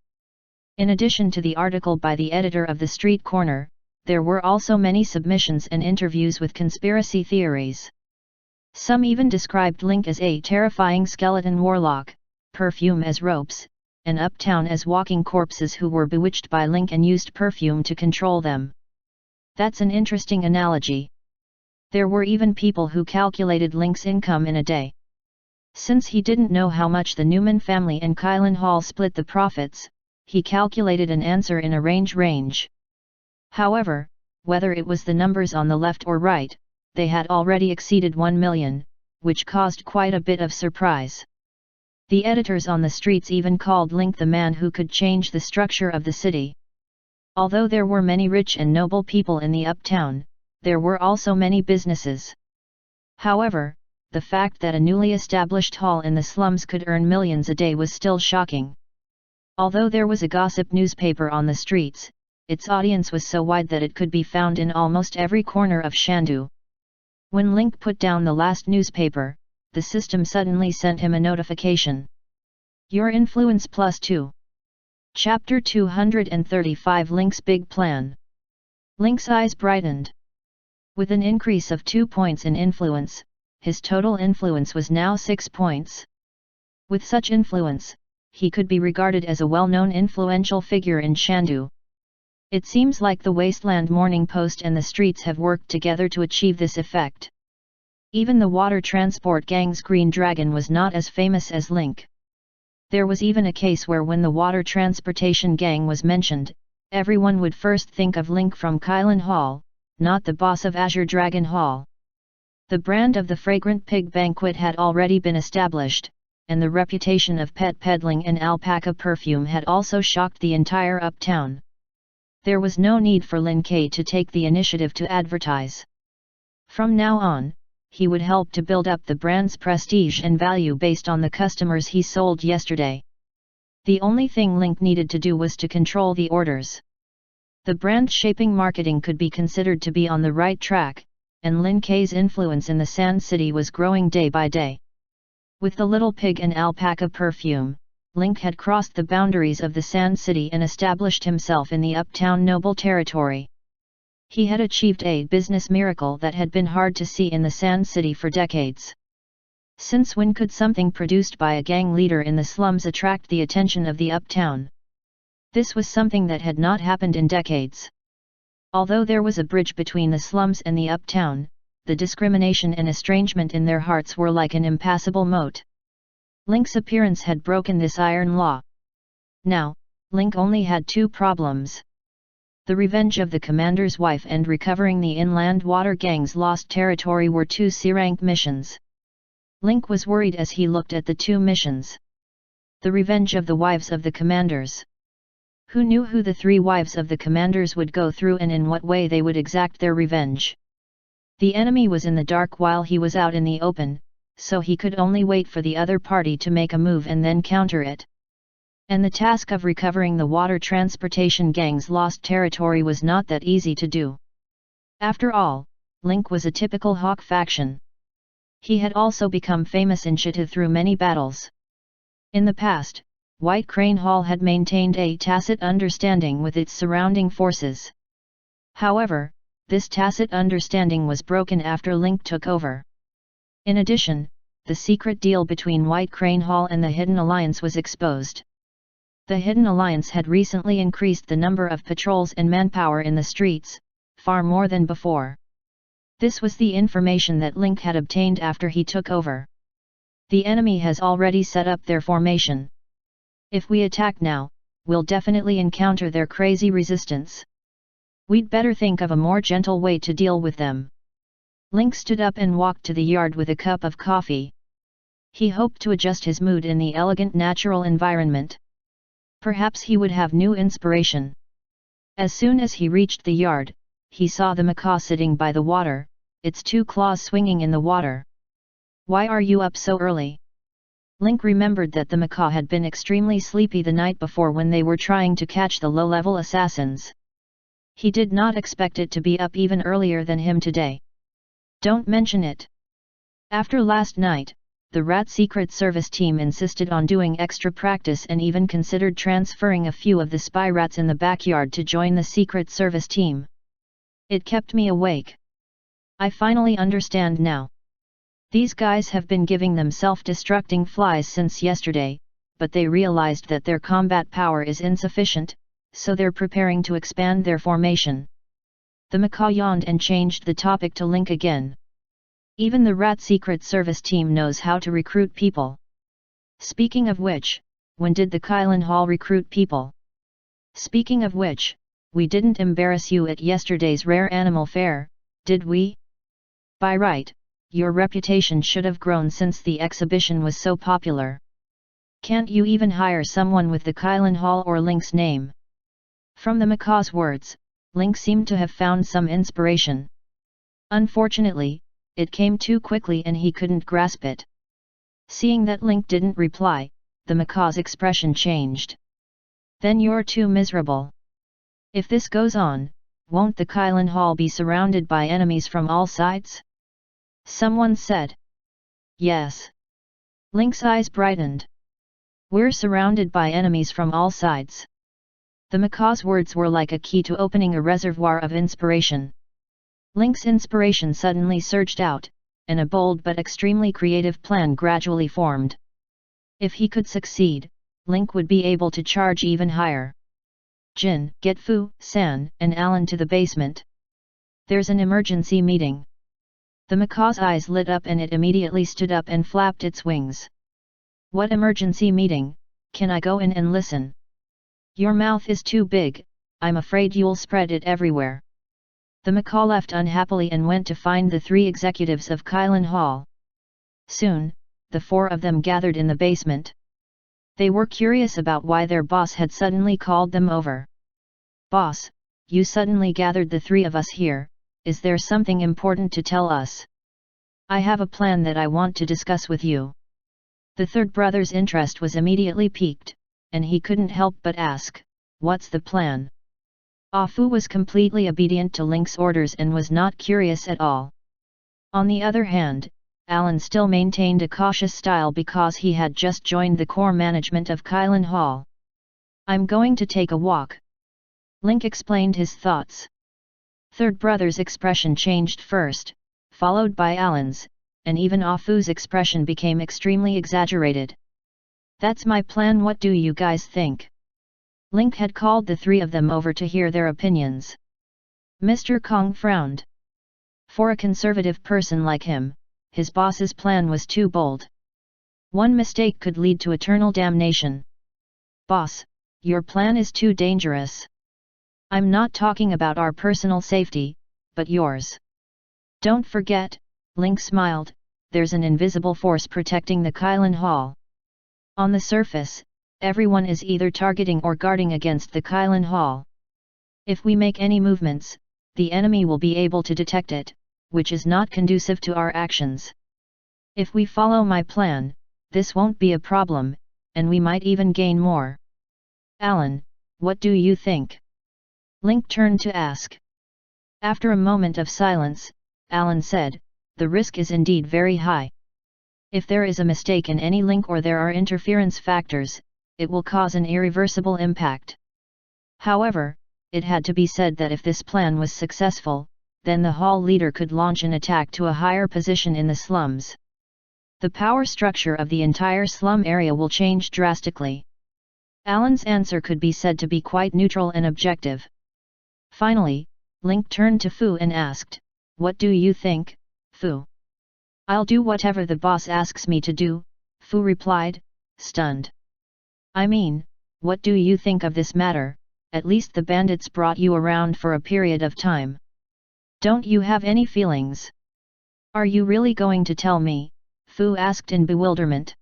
S1: In addition to the article by the editor of the Street Corner, there were also many submissions and interviews with conspiracy theories. Some even described Link as a terrifying skeleton warlock, perfume as ropes, and uptown as walking corpses who were bewitched by Link and used perfume to control them. That's an interesting analogy. There were even people who calculated Link's income in a day. Since he didn't know how much the Newman family and Kylin Hall split the profits, he calculated an answer in a range. However, whether it was the numbers on the left or right, they had already exceeded 1 million, which caused quite a bit of surprise. The editors on the streets even called Link the man who could change the structure of the city. Although there were many rich and noble people in the uptown, there were also many businesses. However, the fact that a newly established hall in the slums could earn millions a day was still shocking. Although there was a gossip newspaper on the streets, its audience was so wide that it could be found in almost every corner of Shandu. When Link put down the last newspaper, the system suddenly sent him a notification. Your influence +2. Chapter 235 Link's Big Plan. Link's eyes brightened. With an increase of 2 points in influence, his total influence was now 6 points. With such influence, he could be regarded as a well-known influential figure in Shandu. It seems like the Wasteland Morning Post and the streets have worked together to achieve this effect. Even the water transport gang's Green Dragon was not as famous as Link. There was even a case where when the water transportation gang was mentioned, everyone would first think of Link from Kylin Hall, not the boss of Azure Dragon Hall. The brand of the fragrant pig banquet had already been established, and the reputation of pet peddling and alpaca perfume had also shocked the entire uptown. There was no need for Lin K to take the initiative to advertise. From now on, he would help to build up the brand's prestige and value based on the customers he sold yesterday. The only thing Link needed to do was to control the orders. The brand-shaping marketing could be considered to be on the right track, and Lin Kei's influence in the Sand City was growing day by day. With the little pig and alpaca perfume, Link had crossed the boundaries of the Sand City and established himself in the uptown noble territory. He had achieved a business miracle that had been hard to see in the Sand City for decades. Since when could something produced by a gang leader in the slums attract the attention of the uptown? This was something that had not happened in decades. Although there was a bridge between the slums and the uptown, the discrimination and estrangement in their hearts were like an impassable moat. Link's appearance had broken this iron law. Now, Link only had two problems: the revenge of the commander's wife and recovering the inland water gang's lost territory were two C-rank missions. Link was worried as he looked at the two missions. The revenge of the wives of the commanders. Who knew who the three wives of the commanders would go through and in what way they would exact their revenge? The enemy was in the dark while he was out in the open, so he could only wait for the other party to make a move and then counter it. And the task of recovering the water transportation gang's lost territory was not that easy to do. After all, Link was a typical Hawk faction. He had also become famous in Chita through many battles. In the past, White Crane Hall had maintained a tacit understanding with its surrounding forces. However, this tacit understanding was broken after Link took over. In addition, the secret deal between White Crane Hall and the Hidden Alliance was exposed. The Hidden Alliance had recently increased the number of patrols and manpower in the streets, far more than before. This was the information that Link had obtained after he took over. The enemy has already set up their formation. If we attack now, we'll definitely encounter their crazy resistance. We'd better think of a more gentle way to deal with them. Link stood up and walked to the yard with a cup of coffee. He hoped to adjust his mood in the elegant natural environment. Perhaps he would have new inspiration. As soon as he reached the yard, he saw the macaw sitting by the water, its two claws swinging in the water. "Why are you up so early?" Link remembered that the macaw had been extremely sleepy the night before when they were trying to catch the low-level assassins. He did not expect it to be up even earlier than him today. "Don't mention it." After last night, the Rat Secret Service team insisted on doing extra practice and even considered transferring a few of the spy rats in the backyard to join the Secret Service team. It kept me awake. I finally understand now. These guys have been giving them self-destructing flies since yesterday, but they realized that their combat power is insufficient, so they're preparing to expand their formation. The macaw yawned and changed the topic to Link again. Even the Rat Secret Service team knows how to recruit people. Speaking of which, when did the Kylan Hall recruit people? Speaking of which, we didn't embarrass you at yesterday's rare animal fair, did we? By right, your reputation should have grown since the exhibition was so popular. Can't you even hire someone with the Kylan Hall or Link's name? From the macaw's words, Link seemed to have found some inspiration. Unfortunately, it came too quickly and he couldn't grasp it. Seeing that Link didn't reply, the macaw's expression changed. "Then you're too miserable. If this goes on, won't the Kylan Hall be surrounded by enemies from all sides?" someone said. "Yes." Link's eyes brightened. "We're surrounded by enemies from all sides." The macaw's words were like a key to opening a reservoir of inspiration. Link's inspiration suddenly surged out, and a bold but extremely creative plan gradually formed. If he could succeed, Link would be able to charge even higher. "Jin, get Fu, San, and Alan to the basement. There's an emergency meeting." The macaw's eyes lit up and it immediately stood up and flapped its wings. "What emergency meeting? Can I go in and listen?" "Your mouth is too big, I'm afraid you'll spread it everywhere." The macaw left unhappily and went to find the three executives of Kylan Hall. Soon, the four of them gathered in the basement. They were curious about why their boss had suddenly called them over. "Boss, you suddenly gathered the three of us here, is there something important to tell us?" "I have a plan that I want to discuss with you." The third brother's interest was immediately piqued, and he couldn't help but ask, "What's the plan?" Ah Fu was completely obedient to Link's orders and was not curious at all. On the other hand, Alan still maintained a cautious style because he had just joined the core management of Kylan Hall. "I'm going to take a walk." Link explained his thoughts. Third brother's expression changed first, followed by Alan's, and even Ah Fu's expression became extremely exaggerated. "That's my plan, what do you guys think?" Link had called the three of them over to hear their opinions. Mr. Kong frowned. For a conservative person like him, his boss's plan was too bold. One mistake could lead to eternal damnation. "Boss, your plan is too dangerous. I'm not talking about our personal safety, but yours. Don't forget," Link smiled, "there's an invisible force protecting the Kylan Hall. On the surface, everyone is either targeting or guarding against the Kylan Hall. If we make any movements, the enemy will be able to detect it, which is not conducive to our actions. If we follow my plan, this won't be a problem, and we might even gain more. Alan, what do you think?" Link turned to ask. After a moment of silence, Alan said, "The risk is indeed very high. If there is a mistake in any link or there are interference factors, it will cause an irreversible impact. However, it had to be said that if this plan was successful, then the hall leader could launch an attack to a higher position in the slums. The power structure of the entire slum area will change drastically." Alan's answer could be said to be quite neutral and objective. Finally, Link turned to Fu and asked, "What do you think, Fu?" "I'll do whatever the boss asks me to do," Fu replied, stunned. "I mean, what do you think of this matter? At least the bandits brought you around for a period of time. Don't you have any feelings?" "Are you really going to tell me?" Fu asked in bewilderment.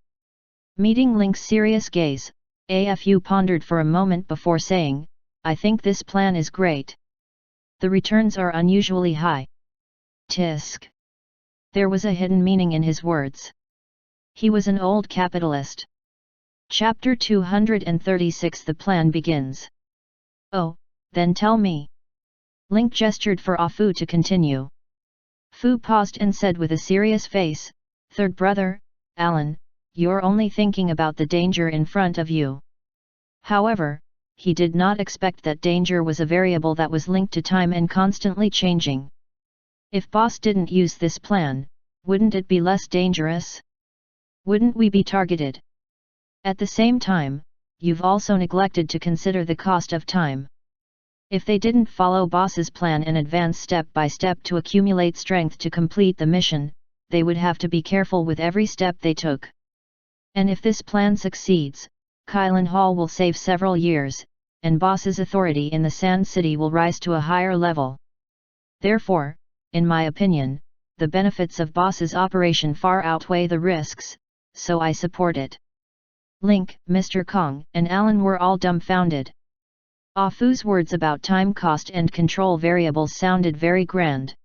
S1: Meeting Link's serious gaze, Fu pondered for a moment before saying, "I think this plan is great. The returns are unusually high." Tisk. There was a hidden meaning in his words. He was an old capitalist. Chapter 236 The plan begins. "Oh, then tell me." Link gestured for Ah Fu to continue. Fu paused and said with a serious face, "Third brother, Alan, you're only thinking about the danger in front of you." However, he did not expect that danger was a variable that was linked to time and constantly changing. If boss didn't use this plan, wouldn't it be less dangerous? Wouldn't we be targeted? At the same time, you've also neglected to consider the cost of time. If they didn't follow boss's plan and advance step by step to accumulate strength to complete the mission, they would have to be careful with every step they took. And if this plan succeeds, Kylan Hall will save several years, and boss's authority in the Sand City will rise to a higher level. Therefore, in my opinion, the benefits of boss's operation far outweigh the risks, so I support it." Link, Mr. Kong, and Alan were all dumbfounded. Ah Fu's words about time cost and control variables sounded very grand.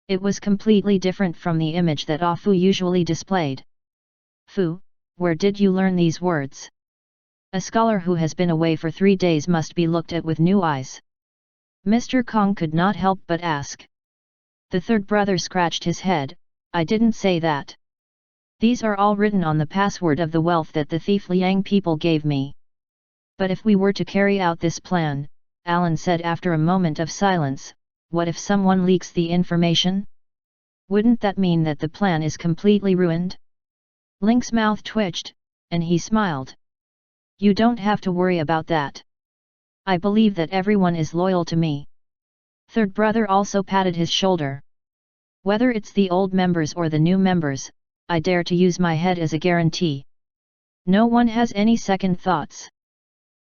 S1: It was completely different from the image that Ah Fu usually displayed. "Fu, where did you learn these words? A scholar who has been away for 3 days must be looked at with new eyes." Mr. Kong could not help but ask. The third brother scratched his head, "I didn't say that. These are all written on the password of the wealth that the thief Liang people gave me." "But if we were to carry out this plan," Alan said after a moment of silence, "what if someone leaks the information? Wouldn't that mean that the plan is completely ruined?" Link's mouth twitched, and he smiled. "You don't have to worry about that. I believe that everyone is loyal to me." Third brother also patted his shoulder. "Whether it's the old members or the new members, I dare to use my head as a guarantee. No one has any second thoughts."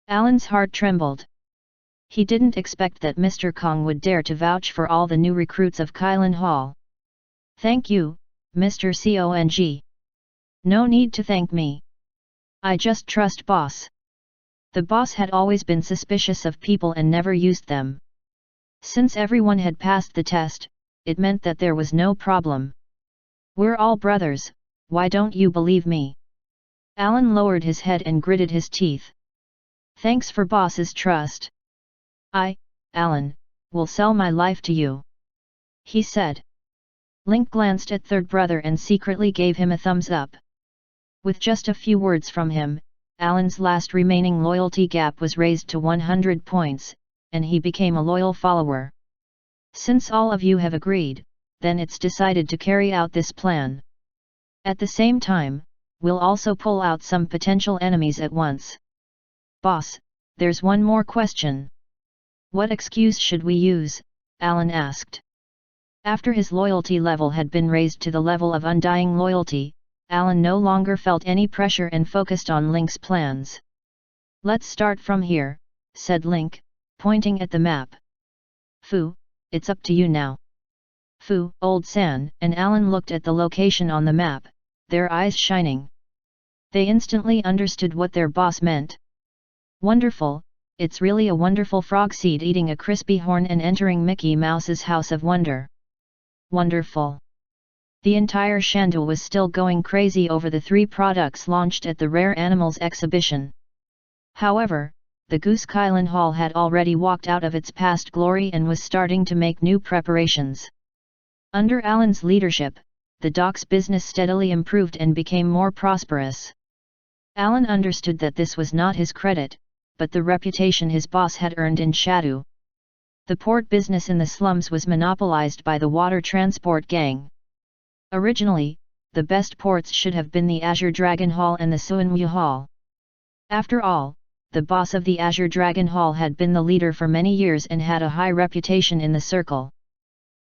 S1: Alan's heart trembled. He didn't expect that Mr. Kong would dare to vouch for all the new recruits of Kylan Hall. "Thank you, Mr. Kong. No need to thank me. I just trust boss." The boss had always been suspicious of people and never used them. Since everyone had passed the test, it meant that there was no problem. "We're all brothers, why don't you believe me?" Alan lowered his head and gritted his teeth. Thanks for boss's trust. I, Alan, will sell my life to you," he said. Link glanced at third brother and secretly gave him a thumbs up. With just a few words from him, Alan's last remaining loyalty gap was raised to 100 points, and he became a loyal follower. Since all of you have agreed, then it's decided to carry out this plan. At the same time, we'll also pull out some potential enemies at once. Boss, there's one more question. What excuse should we use? Alan asked. After his loyalty level had been raised to the level of undying loyalty, Alan no longer felt any pressure and focused on Link's plans. Let's start from here, said Link, pointing at the map. Fu, it's up to you now. Fu, Old San, and Alan looked at the location on the map, their eyes shining. They instantly understood what their boss meant. Wonderful, it's really a wonderful frog seed eating a crispy horn and entering Mickey Mouse's House of Wonder. Wonderful. The entire Shandu was still going crazy over the 3 products launched at the Rare Animals exhibition. However, the Goose Kylan Hall had already walked out of its past glory and was starting to make new preparations. Under Alan's leadership, the dock's business steadily improved and became more prosperous. Alan understood that this was not his credit, but the reputation his boss had earned in Shandu. The port business in the slums was monopolized by the water transport gang. Originally, the best ports should have been the Azure Dragon Hall and the Suanwu Hall. After all, the boss of the Azure Dragon Hall had been the leader for many years and had a high reputation in the circle.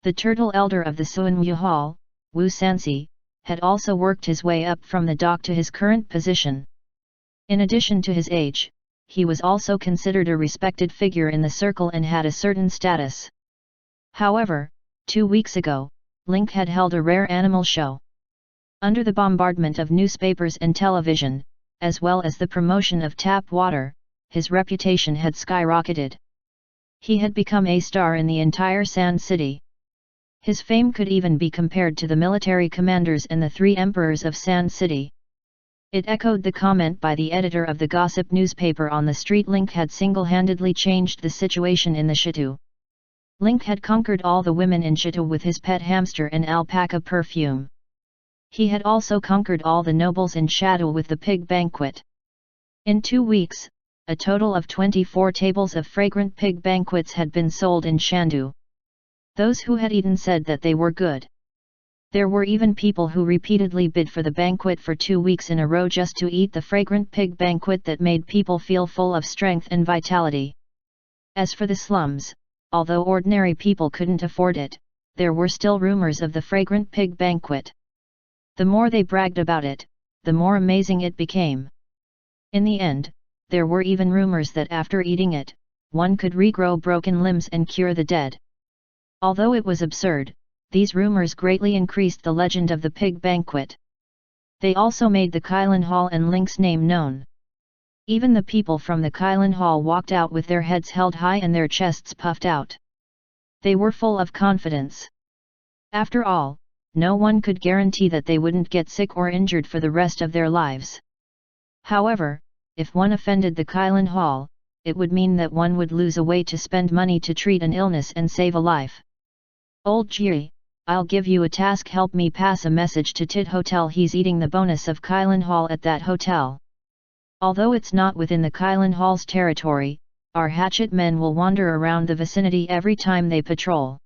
S1: The turtle elder of the Suanwu Hall, Wu Sansi, had also worked his way up from the dock to his current position. In addition to his age, he was also considered a respected figure in the circle and had a certain status. However, 2 weeks ago, Link had held a rare animal show. Under the bombardment of newspapers and television, as well as the promotion of tap water, his reputation had skyrocketed. He had become a star in the entire Sand City. His fame could even be compared to the military commanders and the 3 emperors of Sand City. It echoed the comment by the editor of the gossip newspaper on the street. Link had single-handedly changed the situation in the Shandu. Link had conquered all the women in Shandu with his pet hamster and alpaca perfume. He had also conquered all the nobles in Shandu with the pig banquet. In 2 weeks, a total of 24 tables of fragrant pig banquets had been sold in Shandu. Those who had eaten said that they were good. There were even people who repeatedly bid for the banquet for 2 weeks in a row just to eat the fragrant pig banquet that made people feel full of strength and vitality. As for the slums, although ordinary people couldn't afford it, there were still rumors of the fragrant pig banquet. The more they bragged about it, the more amazing it became. In the end, there were even rumors that after eating it, one could regrow broken limbs and cure the dead. Although it was absurd, these rumors greatly increased the legend of the pig banquet. They also made the Kylan Hall and Link's name known. Even the people from the Kylan Hall walked out with their heads held high and their chests puffed out. They were full of confidence. After all, no one could guarantee that they wouldn't get sick or injured for the rest of their lives. However, if one offended the Kylan Hall, it would mean that one would lose a way to spend money to treat an illness and save a life. Old Jiri, I'll give you a task. Help me pass a message to Tit Hotel. He's eating the bonus of Kylan Hall at that hotel. Although it's not within the Kylan Hall's territory, our hatchet men will wander around the vicinity every time they patrol.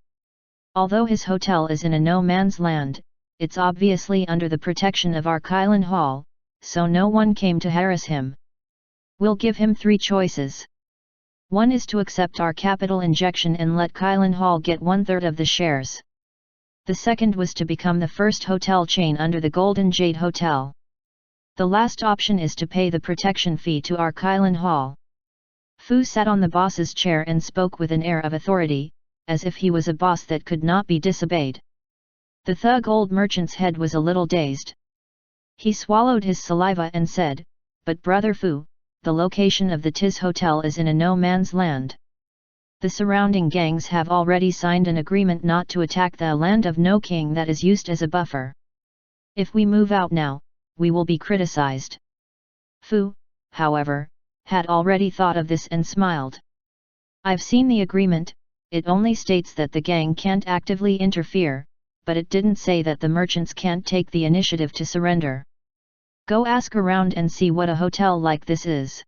S1: Although his hotel is in a no-man's land, it's obviously under the protection of our Kylan Hall, so no one came to harass him. We'll give him 3 choices. One is to accept our capital injection and let Kylan Hall get 1/3 of the shares. The second was to become the first hotel chain under the Golden Jade Hotel. The last option is to pay the protection fee to our Kylan Hall. Fu sat on the boss's chair and spoke with an air of authority, as if he was a boss that could not be disobeyed. The thug old merchant's head was a little dazed. He swallowed his saliva and said, "But brother Fu, the location of the Tiz Hotel is in a no-man's land. The surrounding gangs have already signed an agreement not to attack the land of no king that is used as a buffer. If we move out now, we will be criticized." Fu, however, had already thought of this and smiled. I've seen the agreement, it only states that the gang can't actively interfere, but it didn't say that the merchants can't take the initiative to surrender. Go ask around and see what a hotel like this is.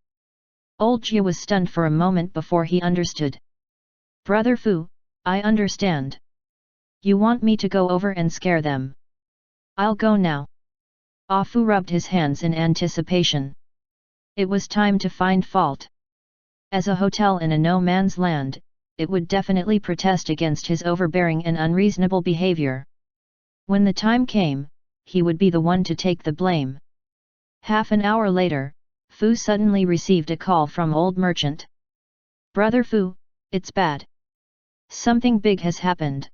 S1: Old Zhuge was stunned for a moment before he understood. Brother Fu, I understand. You want me to go over and scare them? I'll go now. Ah Fu rubbed his hands in anticipation. It was time to find fault. As a hotel in a no-man's land, it would definitely protest against his overbearing and unreasonable behavior. When the time came, he would be the one to take the blame. Half an hour later, Fu suddenly received a call from old merchant. Brother Fu, it's bad. Something big has happened.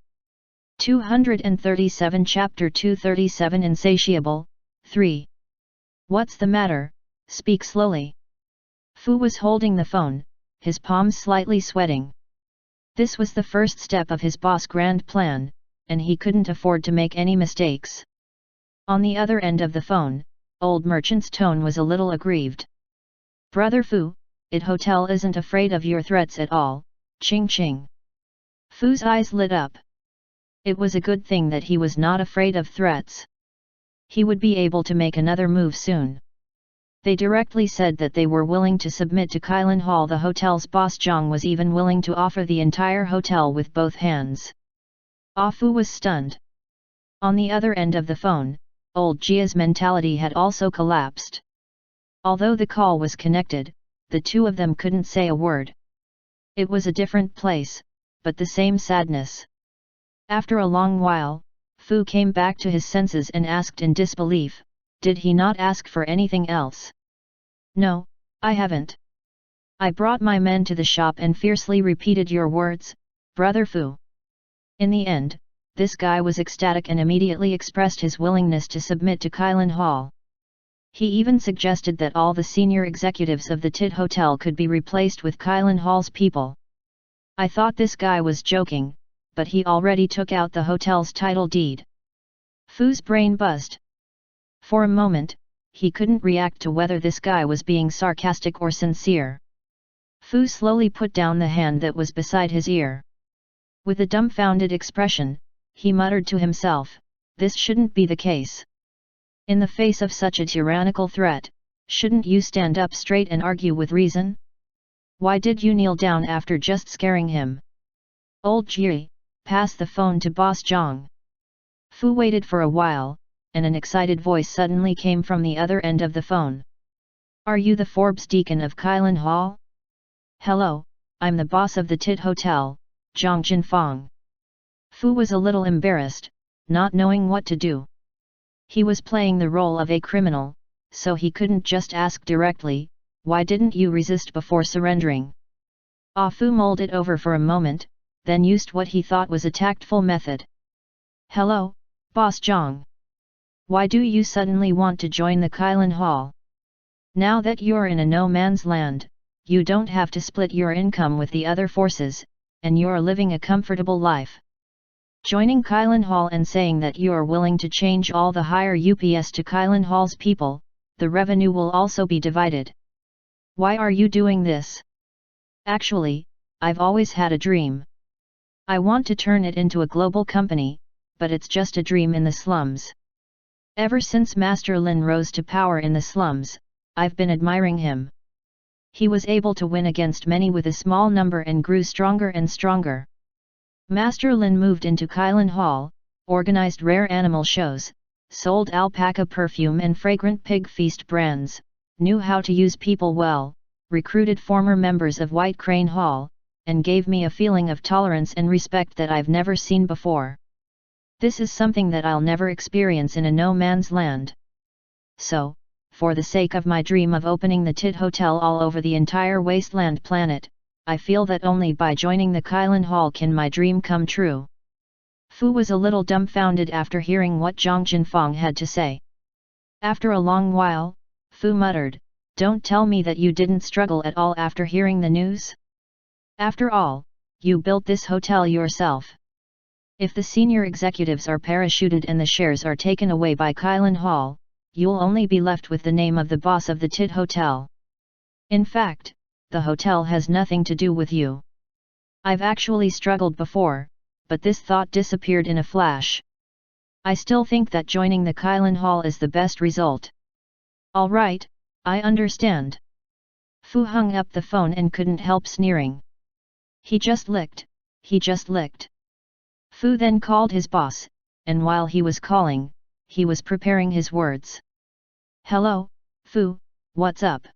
S1: 237 Chapter 237 Insatiable, 3. What's the matter, speak slowly. Fu was holding the phone, his palms slightly sweating. This was the first step of his boss' grand plan, and he couldn't afford to make any mistakes. On the other end of the phone, old merchant's tone was a little aggrieved. Brother Fu, it hotel isn't afraid of your threats at all, ching ching. Fu's eyes lit up. It was a good thing that he was not afraid of threats. He would be able to make another move soon. They directly said that they were willing to submit to Kylin Hall. The hotel's boss Zhang was even willing to offer the entire hotel with both hands. Ah Fu was stunned. On the other end of the phone, old Jia's mentality had also collapsed. Although the call was connected, the two of them couldn't say a word. It was a different place, but the same sadness. After a long while, Fu came back to his senses and asked in disbelief, did he not ask for anything else? No, I haven't. I brought my men to the shop and fiercely repeated your words, Brother Fu. In the end, this guy was ecstatic and immediately expressed his willingness to submit to Kylin Hall. He even suggested that all the senior executives of the Tid Hotel could be replaced with Kylin Hall's people. I thought this guy was joking, but he already took out the hotel's title deed. Fu's brain buzzed. For a moment, he couldn't react to whether this guy was being sarcastic or sincere. Fu slowly put down the hand that was beside his ear. With a dumbfounded expression, he muttered to himself, this shouldn't be the case. In the face of such a tyrannical threat, shouldn't you stand up straight and argue with reason? Why did you kneel down after just scaring him? Old Jie, pass the phone to Boss Zhang. Fu waited for a while, and an excited voice suddenly came from the other end of the phone. Are you the Forbes deacon of Kylin Hall? Hello, I'm the boss of the Tid Hotel, Zhang Jinfang. Fu was a little embarrassed, not knowing what to do. He was playing the role of a criminal, so he couldn't just ask directly, why didn't you resist before surrendering? Ah Fu mulled it over for a moment, then used what he thought was a tactful method. Hello, Boss Zhang. Why do you suddenly want to join the Kylin Hall? Now that you're in a no-man's land, you don't have to split your income with the other forces, and you're living a comfortable life. Joining Kylin Hall and saying that you're willing to change all the higher UPS to Kylin Hall's people, the revenue will also be divided. Why are you doing this? Actually, I've always had a dream. I want to turn it into a global company, but it's just a dream in the slums. Ever since Master Lin rose to power in the slums, I've been admiring him. He was able to win against many with a small number and grew stronger and stronger. Master Lin moved into Kylin Hall, organized rare animal shows, sold alpaca perfume and fragrant pig feast brands, knew how to use people well, recruited former members of White Crane Hall, and gave me a feeling of tolerance and respect that I've never seen before. This is something that I'll never experience in a no-man's land. So, for the sake of my dream of opening the Tid Hotel all over the entire wasteland planet, I feel that only by joining the Kylin Hall can my dream come true. Fu was a little dumbfounded after hearing what Zhang Jinfang had to say. After a long while, Fu muttered, don't tell me that you didn't struggle at all after hearing the news? After all, you built this hotel yourself. If the senior executives are parachuted and the shares are taken away by Kylin Hall, you'll only be left with the name of the boss of the Tid Hotel. In fact, the hotel has nothing to do with you. I've actually struggled before, but this thought disappeared in a flash. I still think that joining the Kylin Hall is the best result. Alright, I understand. Fu hung up the phone and couldn't help sneering. He just licked. Fu then called his boss, and while he was calling, he was preparing his words. Hello, Fu, what's up?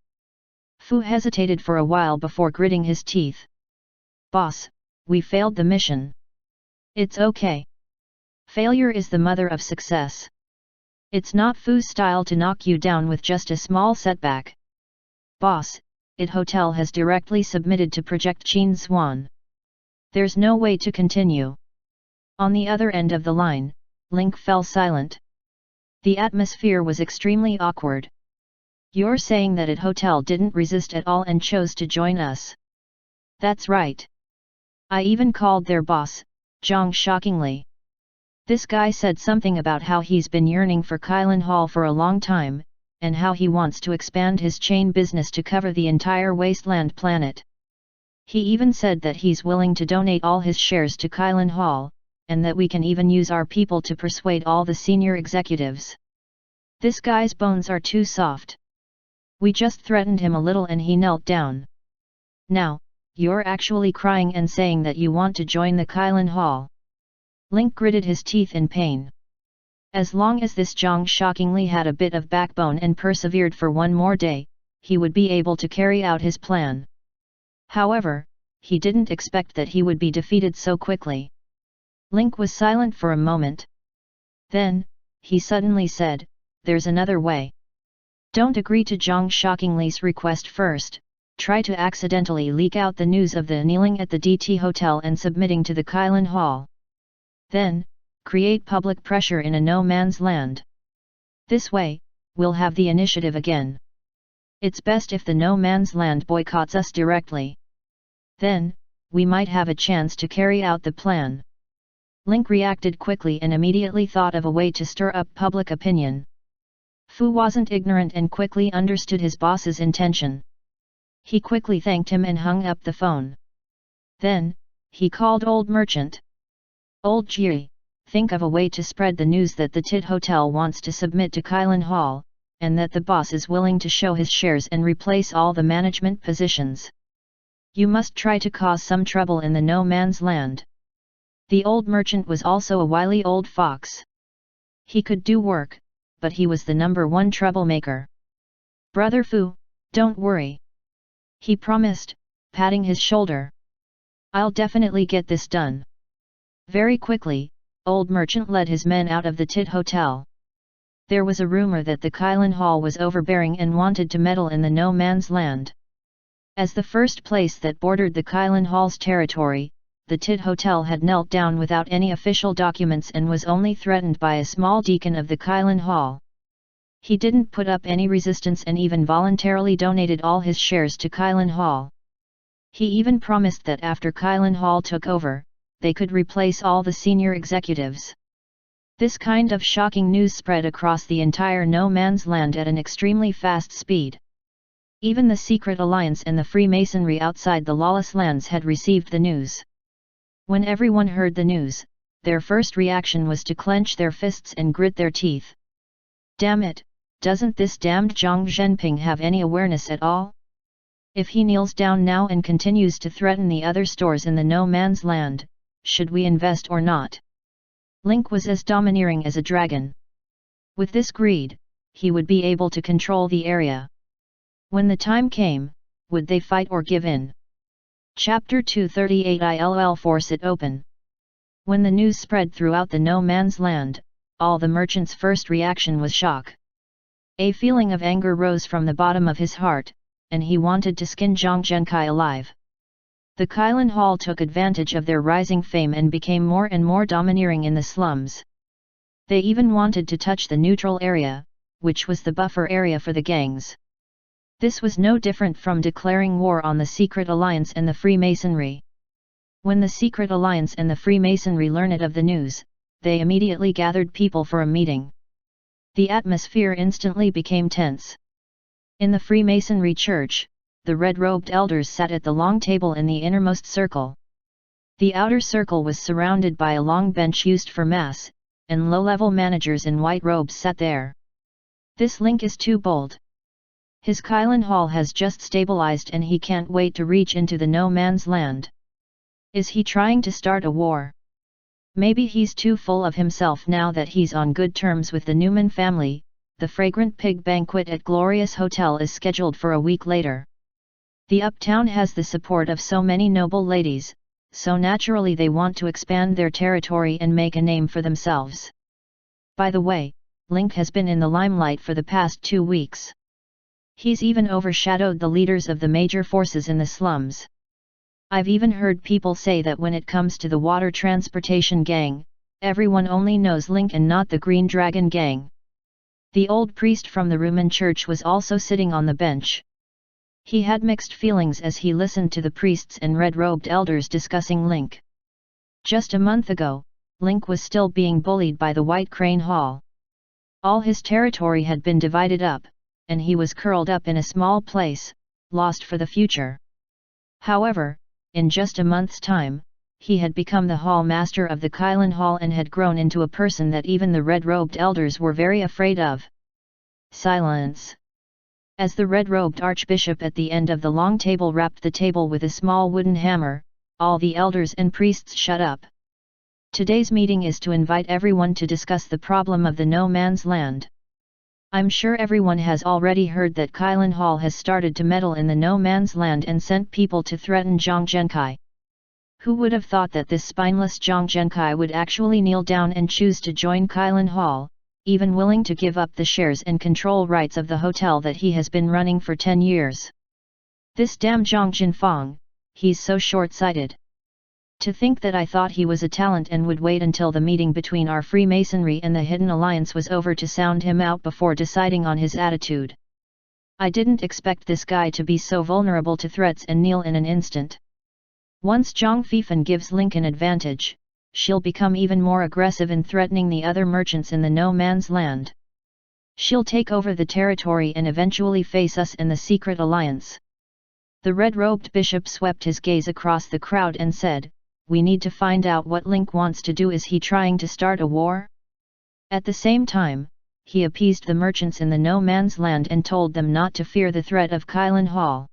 S1: Fu hesitated for a while before gritting his teeth. Boss, we failed the mission. It's okay. Failure is the mother of success. It's not Fu's style to knock you down with just a small setback. Boss, it hotel has directly submitted to Project Qin Xuan. There's no way to continue. On the other end of the line, Link fell silent. The atmosphere was extremely awkward. You're saying that it hotel didn't resist at all and chose to join us? That's right. I even called their boss, Zhang, shockingly. This guy said something about how he's been yearning for Kylin Hall for a long time, and how he wants to expand his chain business to cover the entire wasteland planet. He even said that he's willing to donate all his shares to Kylin Hall, and that we can even use our people to persuade all the senior executives. This guy's bones are too soft. We just threatened him a little and he knelt down. Now, you're actually crying and saying that you want to join the Kylin Hall. Link gritted his teeth in pain. As long as this Zhang shockingly had a bit of backbone and persevered for one more day, he would be able to carry out his plan. However, he didn't expect that he would be defeated so quickly. Link was silent for a moment. Then, he suddenly said, "There's another way. Don't agree to Zhang Shockingly's request first, try to accidentally leak out the news of the annealing at the DT Hotel and submitting to the Kylin Hall. Then, create public pressure in a no-man's land. This way, we'll have the initiative again. It's best if the no-man's land boycotts us directly. Then, we might have a chance to carry out the plan." Link reacted quickly and immediately thought of a way to stir up public opinion. Fu wasn't ignorant and quickly understood his boss's intention. He quickly thanked him and hung up the phone. Then, he called Old Merchant. Old Ji, think of a way to spread the news that the TID Hotel wants to submit to Kylin Hall, and that the boss is willing to show his shares and replace all the management positions. You must try to cause some trouble in the no-man's land. The old merchant was also a wily old fox. He could do work, but he was the #1 troublemaker. Brother Fu, don't worry. He promised, patting his shoulder. I'll definitely get this done. Very quickly, old merchant led his men out of the TID Hotel. There was a rumor that the Kylin Hall was overbearing and wanted to meddle in the no-man's land. As the first place that bordered the Kylin Hall's territory, the TID Hotel had knelt down without any official documents and was only threatened by a small deacon of the Kylin Hall. He didn't put up any resistance and even voluntarily donated all his shares to Kylin Hall. He even promised that after Kylin Hall took over, they could replace all the senior executives. This kind of shocking news spread across the entire no-man's land at an extremely fast speed. Even the Secret Alliance and the Freemasonry outside the lawless lands had received the news. When everyone heard the news, their first reaction was to clench their fists and grit their teeth. Damn it, doesn't this damned Zhang Zhenping have any awareness at all? If he kneels down now and continues to threaten the other stores in the no-man's land, should we invest or not? Link was as domineering as a dragon. With this greed, he would be able to control the area. When the time came, would they fight or give in? Chapter 238 ILL Force It Open. When the news spread throughout the no-man's land, all the merchant's first reaction was shock. A feeling of anger rose from the bottom of his heart, and he wanted to skin Zhang Zhenkai alive. The Kylin Hall took advantage of their rising fame and became more and more domineering in the slums. They even wanted to touch the neutral area, which was the buffer area for the gangs. This was no different from declaring war on the Secret Alliance and the Freemasonry. When the Secret Alliance and the Freemasonry learned of the news, they immediately gathered people for a meeting. The atmosphere instantly became tense. In the Freemasonry church, the red-robed elders sat at the long table in the innermost circle. The outer circle was surrounded by a long bench used for mass, and low-level managers in white robes sat there. This Link is too bold. His Kylan Hall has just stabilized and he can't wait to reach into the no man's land. Is he trying to start a war? Maybe he's too full of himself now that he's on good terms with the Newman family. The fragrant pig banquet at Glorious Hotel is scheduled for a week later. The uptown has the support of so many noble ladies, so naturally they want to expand their territory and make a name for themselves. By the way, Link has been in the limelight for the past 2 weeks. He's even overshadowed the leaders of the major forces in the slums. I've even heard people say that when it comes to the water transportation gang, everyone only knows Link and not the Green Dragon gang. The old priest from the Roman church was also sitting on the bench. He had mixed feelings as he listened to the priests and red-robed elders discussing Link. Just a month ago, Link was still being bullied by the White Crane Hall. All his territory had been divided up, and he was curled up in a small place, lost for the future. However, in just a month's time, he had become the hall master of the Kylan Hall and had grown into a person that even the red-robed elders were very afraid of. Silence. As the red-robed archbishop at the end of the long table rapped the table with a small wooden hammer, all the elders and priests shut up. Today's meeting is to invite everyone to discuss the problem of the no man's land. I'm sure everyone has already heard that Kylan Hall has started to meddle in the no man's land and sent people to threaten Zhang Zhenkai. Who would have thought that this spineless Zhang Zhenkai would actually kneel down and choose to join Kylan Hall, even willing to give up the shares and control rights of the hotel that he has been running for 10 years. This damn Zhang Jinfang, he's so short-sighted. To think that I thought he was a talent and would wait until the meeting between our Freemasonry and the Hidden Alliance was over to sound him out before deciding on his attitude. I didn't expect this guy to be so vulnerable to threats and kneel in an instant. Once Zhang Feifan gives Link an advantage, she'll become even more aggressive in threatening the other merchants in the no man's land. She'll take over the territory and eventually face us in the secret alliance. The red-robed bishop swept his gaze across the crowd and said, "We need to find out what Link wants to do. Is he trying to start a war?" At the same time, he appeased the merchants in the no man's land and told them not to fear the threat of Kylan Hall.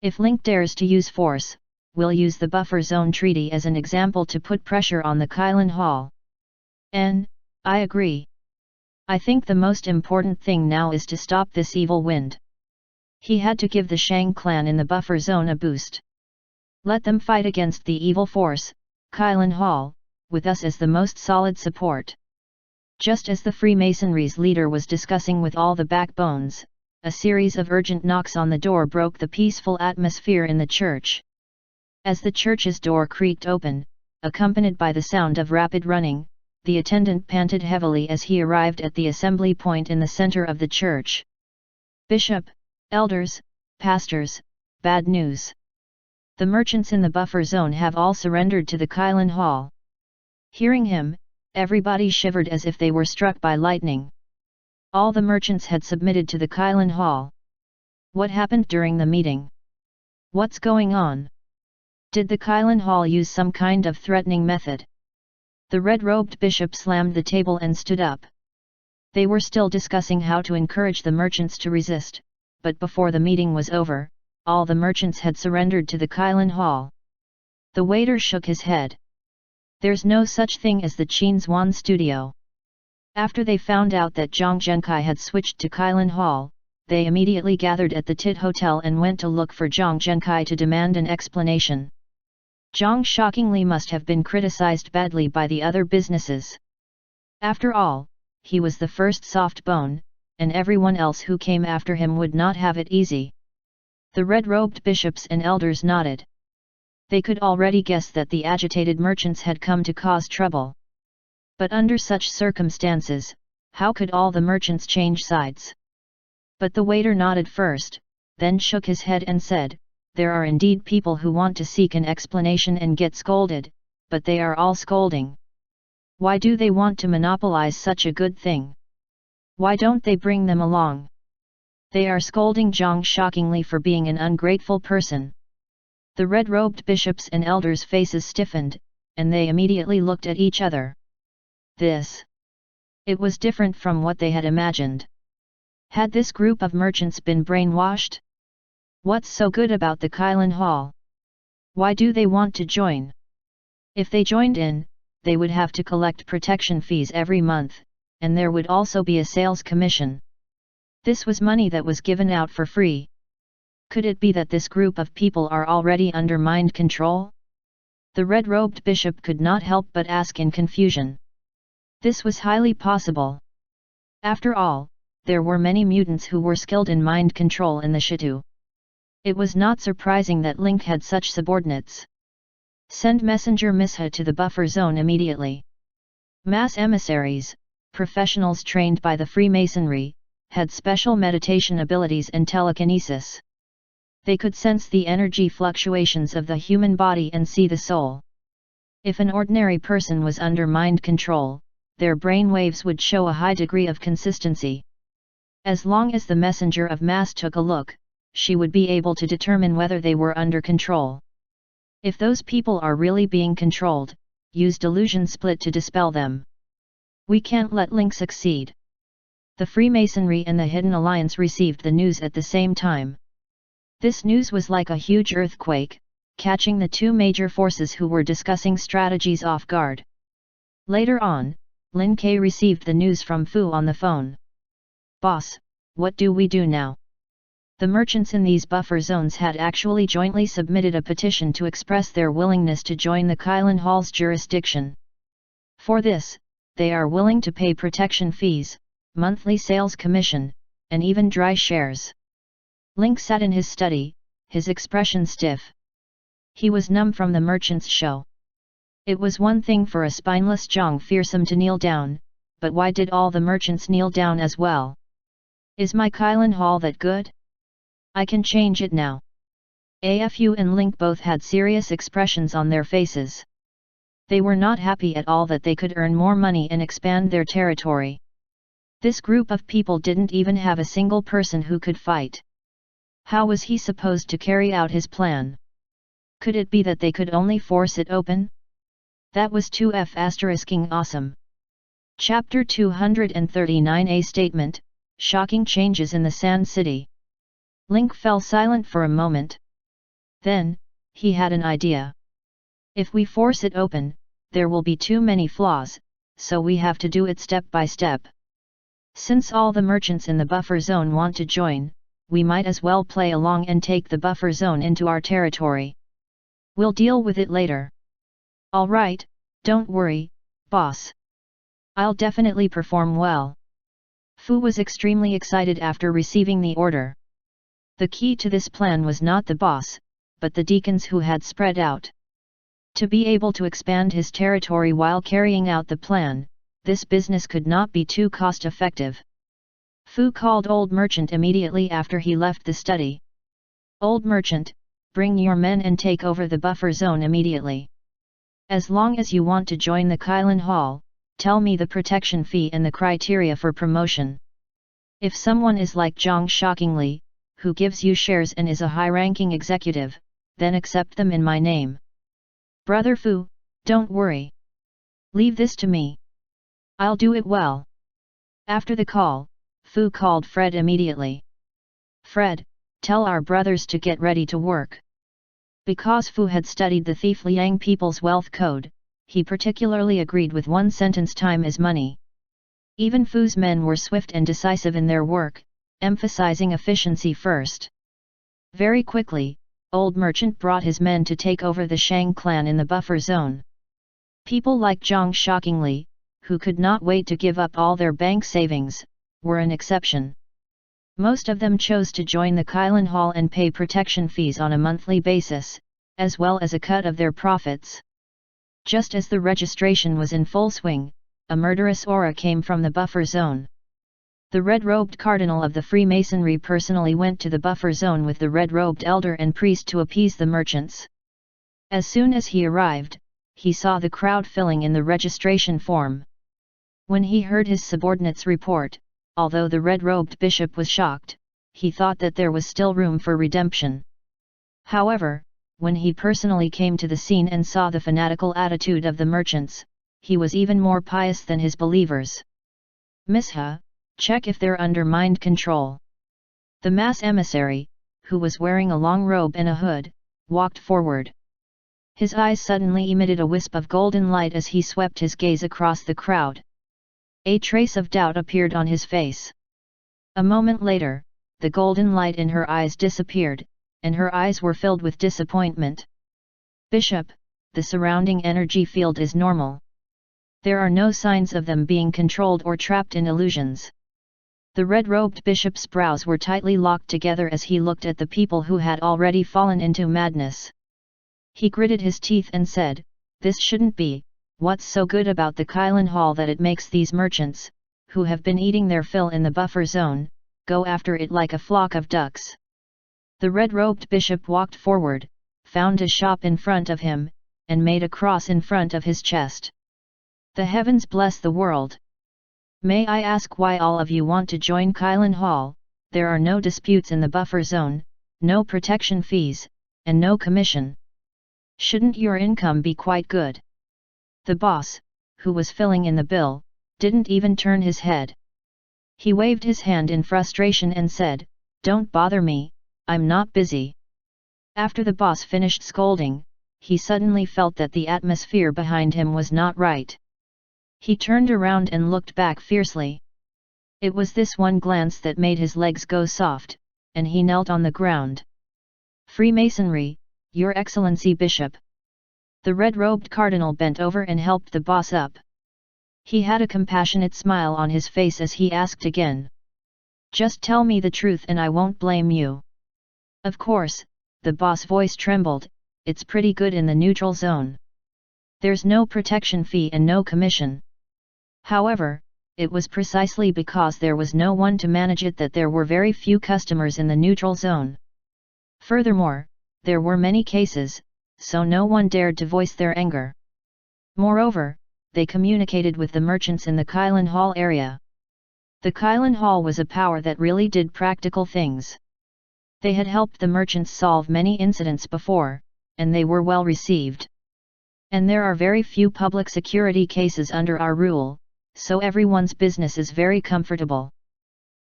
S1: If Link dares to use force, we'll use the buffer zone treaty as an example to put pressure on the Kylan Hall. I agree. I think the most important thing now is to stop this evil wind. He had to give the Shang clan in the buffer zone a boost. Let them fight against the evil force, Kylan Hall, with us as the most solid support. Just as the Freemasonry's leader was discussing with all the backbones, a series of urgent knocks on the door broke the peaceful atmosphere in the church. As the church's door creaked open, accompanied by the sound of rapid running, the attendant panted heavily as he arrived at the assembly point in the center of the church. "Bishop, elders, pastors, bad news. The merchants in the buffer zone have all surrendered to the Kylan Hall." Hearing him, everybody shivered as if they were struck by lightning. All the merchants had submitted to the Kylan Hall. What happened during the meeting? What's going on? Did the Kylan Hall use some kind of threatening method? The red-robed bishop slammed the table and stood up. They were still discussing how to encourage the merchants to resist, but before the meeting was over, all the merchants had surrendered to the Kylan Hall. The waiter shook his head. There's no such thing as the Qinzhuan studio. After they found out that Zhang Zhenkai had switched to Kylan Hall, they immediately gathered at the Tit Hotel and went to look for Zhang Zhenkai to demand an explanation. Zhang shockingly must have been criticized badly by the other businesses. After all, he was the first soft bone, and everyone else who came after him would not have it easy. The red-robed bishops and elders nodded. They could already guess that the agitated merchants had come to cause trouble. But under such circumstances, how could all the merchants change sides? But the waiter nodded first, then shook his head and said, "There are indeed people who want to seek an explanation and get scolded, but they are all scolding. Why do they want to monopolize such a good thing? Why don't they bring them along?" They are scolding Zhang shockingly for being an ungrateful person. The red-robed bishops and elders' faces stiffened, and they immediately looked at each other. It was different from what they had imagined. Had this group of merchants been brainwashed? What's so good about the Kailan Hall? Why do they want to join? If they joined in, they would have to collect protection fees every month, and there would also be a sales commission. This was money that was given out for free. Could it be that this group of people are already under mind control? The red-robed bishop could not help but ask in confusion. This was highly possible. After all, there were many mutants who were skilled in mind control in the Shitu. It was not surprising that Link had such subordinates. Send Messenger Misha to the buffer zone immediately. Mass emissaries, professionals trained by the Freemasonry, had special meditation abilities and telekinesis. They could sense the energy fluctuations of the human body and see the soul. If an ordinary person was under mind control, their brain waves would show a high degree of consistency. As long as the messenger of mass took a look, she would be able to determine whether they were under control. If those people are really being controlled, use delusion split to dispel them. We can't let Link succeed. The Freemasonry and the Hidden Alliance received the news at the same time. This news was like a huge earthquake, catching the two major forces who were discussing strategies off guard. Later on, Lin Ke received the news from Fu on the phone. Boss, what do we do now? The merchants in these buffer zones had actually jointly submitted a petition to express their willingness to join the Kailan Hall's jurisdiction. For this, they are willing to pay protection fees, monthly sales commission, and even dry shares. Link sat in his study, his expression stiff. He was numb from the merchant's show. It was one thing for a spineless Zhang fearsome to kneel down, but why did all the merchants kneel down as well? Is my Kailan Hall that good? I can change it now. Afu and Link both had serious expressions on their faces. They were not happy at all that they could earn more money and expand their territory. This group of people didn't even have a single person who could fight. How was he supposed to carry out his plan? Could it be that they could only force it open? That was 2F***ing awesome. Chapter 239 A Statement, Shocking Changes in the Sand City. Link fell silent for a moment. Then, he had an idea. If we force it open, there will be too many flaws, so we have to do it step by step. Since all the merchants in the buffer zone want to join, we might as well play along and take the buffer zone into our territory. We'll deal with it later. Alright, don't worry, boss. I'll definitely perform well. Fu was extremely excited after receiving the order. The key to this plan was not the boss, but the deacons who had spread out. To be able to expand his territory while carrying out the plan, this business could not be too cost-effective. Fu called Old Merchant immediately after he left the study. Old Merchant, bring your men and take over the buffer zone immediately. As long as you want to join the Kailan Hall, tell me the protection fee and the criteria for promotion. If someone is like Zhang shockingly, who gives you shares and is a high-ranking executive, then accept them in my name. Brother Fu, don't worry. Leave this to me. I'll do it well. After the call, Fu called Fred immediately. Fred, tell our brothers to get ready to work. Because Fu had studied the Thief Liang People's Wealth Code, he particularly agreed with one sentence: time is money. Even Fu's men were swift and decisive in their work, emphasizing efficiency first. Very quickly, Old Merchant brought his men to take over the Shang clan in the buffer zone. People like Zhang shockingly, who could not wait to give up all their bank savings, were an exception. Most of them chose to join the Kailan Hall and pay protection fees on a monthly basis, as well as a cut of their profits. Just as the registration was in full swing, a murderous aura came from the buffer zone. The red-robed cardinal of the Freemasonry personally went to the buffer zone with the red-robed elder and priest to appease the merchants. As soon as he arrived, he saw the crowd filling in the registration form. When he heard his subordinates report, although the red-robed bishop was shocked, he thought that there was still room for redemption. However, when he personally came to the scene and saw the fanatical attitude of the merchants, he was even more pious than his believers. Misha, check if they're under mind control. The mass emissary, who was wearing a long robe and a hood, walked forward. His eyes suddenly emitted a wisp of golden light as he swept his gaze across the crowd. A trace of doubt appeared on his face. A moment later, the golden light in her eyes disappeared, and her eyes were filled with disappointment. Bishop, the surrounding energy field is normal. There are no signs of them being controlled or trapped in illusions. The red-robed bishop's brows were tightly locked together as he looked at the people who had already fallen into madness. He gritted his teeth and said, "This shouldn't be. What's so good about the Kylin Hall that it makes these merchants, who have been eating their fill in the buffer zone, go after it like a flock of ducks?" The red-robed bishop walked forward, found a shop in front of him, and made a cross in front of his chest. "The heavens bless the world. May I ask why all of you want to join Kylin Hall? There are no disputes in the buffer zone, no protection fees, and no commission. Shouldn't your income be quite good?" The boss, who was filling in the bill, didn't even turn his head. He waved his hand in frustration and said, "Don't bother me, I'm not busy." After the boss finished scolding, he suddenly felt that the atmosphere behind him was not right. He turned around and looked back fiercely. It was this one glance that made his legs go soft, and he knelt on the ground. "Freemasonry, Your Excellency Bishop." The red-robed cardinal bent over and helped the boss up. He had a compassionate smile on his face as he asked again. "Just tell me the truth and I won't blame you." "Of course," the boss' voice trembled, "it's pretty good in the neutral zone. There's no protection fee and no commission. However, it was precisely because there was no one to manage it that there were very few customers in the neutral zone. Furthermore, there were many cases, so no one dared to voice their anger. Moreover, they communicated with the merchants in the Kylin Hall area. The Kylin Hall was a power that really did practical things. They had helped the merchants solve many incidents before, and they were well received. And there are very few public security cases under our rule, so everyone's business is very comfortable.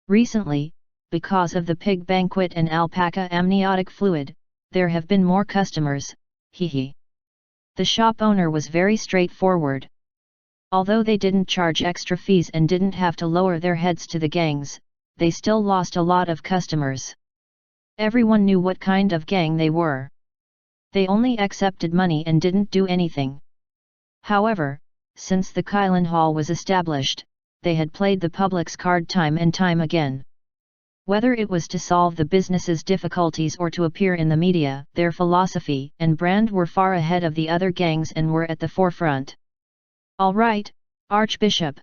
S1: Recently, because of the pig banquet and alpaca amniotic fluid, there have been more customers, hehe." The shop owner was very straightforward. Although they didn't charge extra fees and didn't have to lower their heads to the gangs, they still lost a lot of customers. Everyone knew what kind of gang they were. They only accepted money and didn't do anything. However, since the Kylin Hall was established, they had played the public's card time and time again. Whether it was to solve the business's difficulties or to appear in the media, their philosophy and brand were far ahead of the other gangs and were at the forefront. "All right, Archbishop.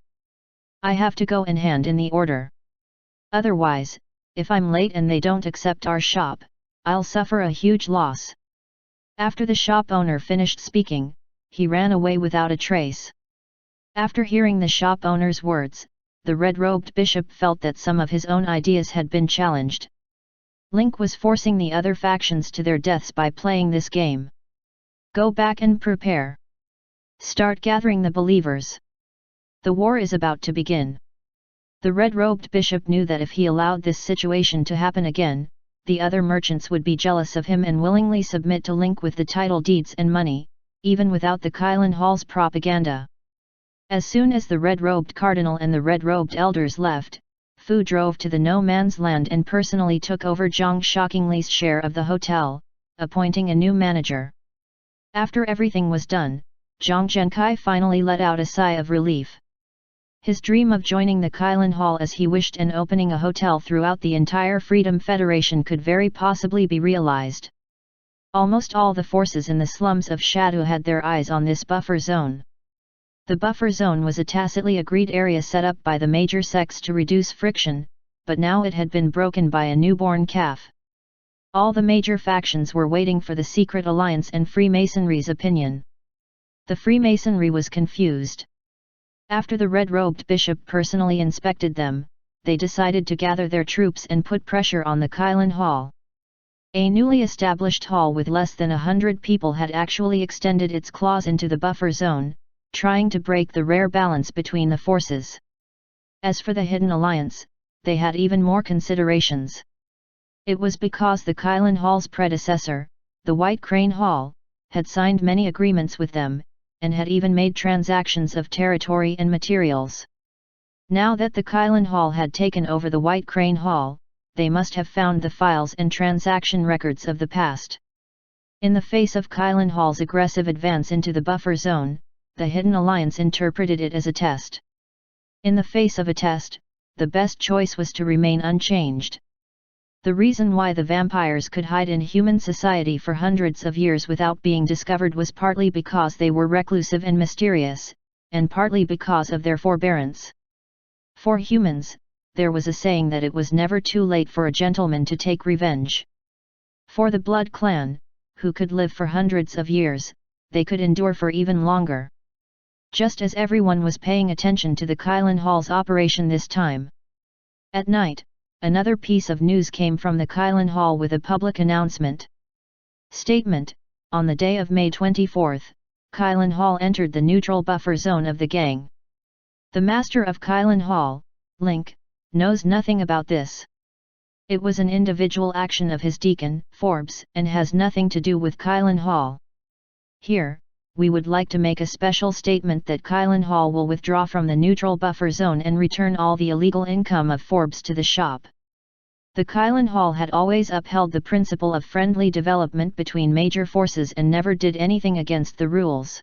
S1: I have to go and hand in the order. Otherwise, if I'm late and they don't accept our shop, I'll suffer a huge loss." After the shop owner finished speaking, he ran away without a trace. After hearing the shop owner's words, the red-robed bishop felt that some of his own ideas had been challenged. Link was forcing the other factions to their deaths by playing this game. Go back and prepare. Start gathering the believers. The war is about to begin. The red-robed bishop knew that if he allowed this situation to happen again, the other merchants would be jealous of him and willingly submit to Link with the title deeds and money, even without the Kylin Hall's propaganda. As soon as the red-robed cardinal and the red-robed elders left, Fu drove to the no-man's land and personally took over Zhang Shockingly's share of the hotel, appointing a new manager. After everything was done, Zhang Zhenkai finally let out a sigh of relief. His dream of joining the Kylin Hall as he wished and opening a hotel throughout the entire Freedom Federation could very possibly be realized. Almost all the forces in the slums of Shadu had their eyes on this buffer zone. The buffer zone was a tacitly agreed area set up by the major sects to reduce friction, but now it had been broken by a newborn calf. All the major factions were waiting for the secret alliance and Freemasonry's opinion. The Freemasonry was confused. After the red-robed bishop personally inspected them, they decided to gather their troops and put pressure on the Kylin Hall. A newly established hall with less than 100 people had actually extended its claws into the buffer zone, trying to break the rare balance between the forces. As for the Hidden Alliance, they had even more considerations. It was because the Kylin Hall's predecessor, the White Crane Hall, had signed many agreements with them, and had even made transactions of territory and materials. Now that the Kylin Hall had taken over the White Crane Hall, they must have found the files and transaction records of the past. In the face of Kylin Hall's aggressive advance into the buffer zone, the Hidden Alliance interpreted it as a test. In the face of a test, the best choice was to remain unchanged. The reason why the vampires could hide in human society for hundreds of years without being discovered was partly because they were reclusive and mysterious, and partly because of their forbearance. For humans, there was a saying that it was never too late for a gentleman to take revenge. For the Blood Clan, who could live for hundreds of years, they could endure for even longer. Just as everyone was paying attention to the Kylin Hall's operation this time. At night, another piece of news came from the Kylin Hall with a public announcement. Statement: on the day of May 24, Kylin Hall entered the neutral buffer zone of the gang. The master of Kylin Hall, Link, knows nothing about this. It was an individual action of his deacon, Forbes, and has nothing to do with Kylin Hall. Here, we would like to make a special statement that Kylin Hall will withdraw from the neutral buffer zone and return all the illegal income of Forbes to the shop. The Kylin Hall had always upheld the principle of friendly development between major forces and never did anything against the rules.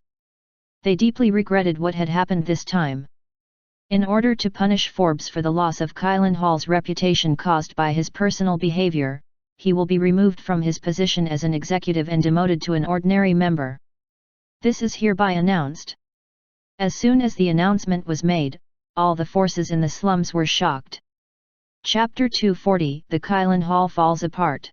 S1: They deeply regretted what had happened this time. In order to punish Forbes for the loss of Kylin Hall's reputation caused by his personal behavior, he will be removed from his position as an executive and demoted to an ordinary member. This is hereby announced. As soon as the announcement was made, all the forces in the slums were shocked. Chapter 240: The Kylin Hall falls apart.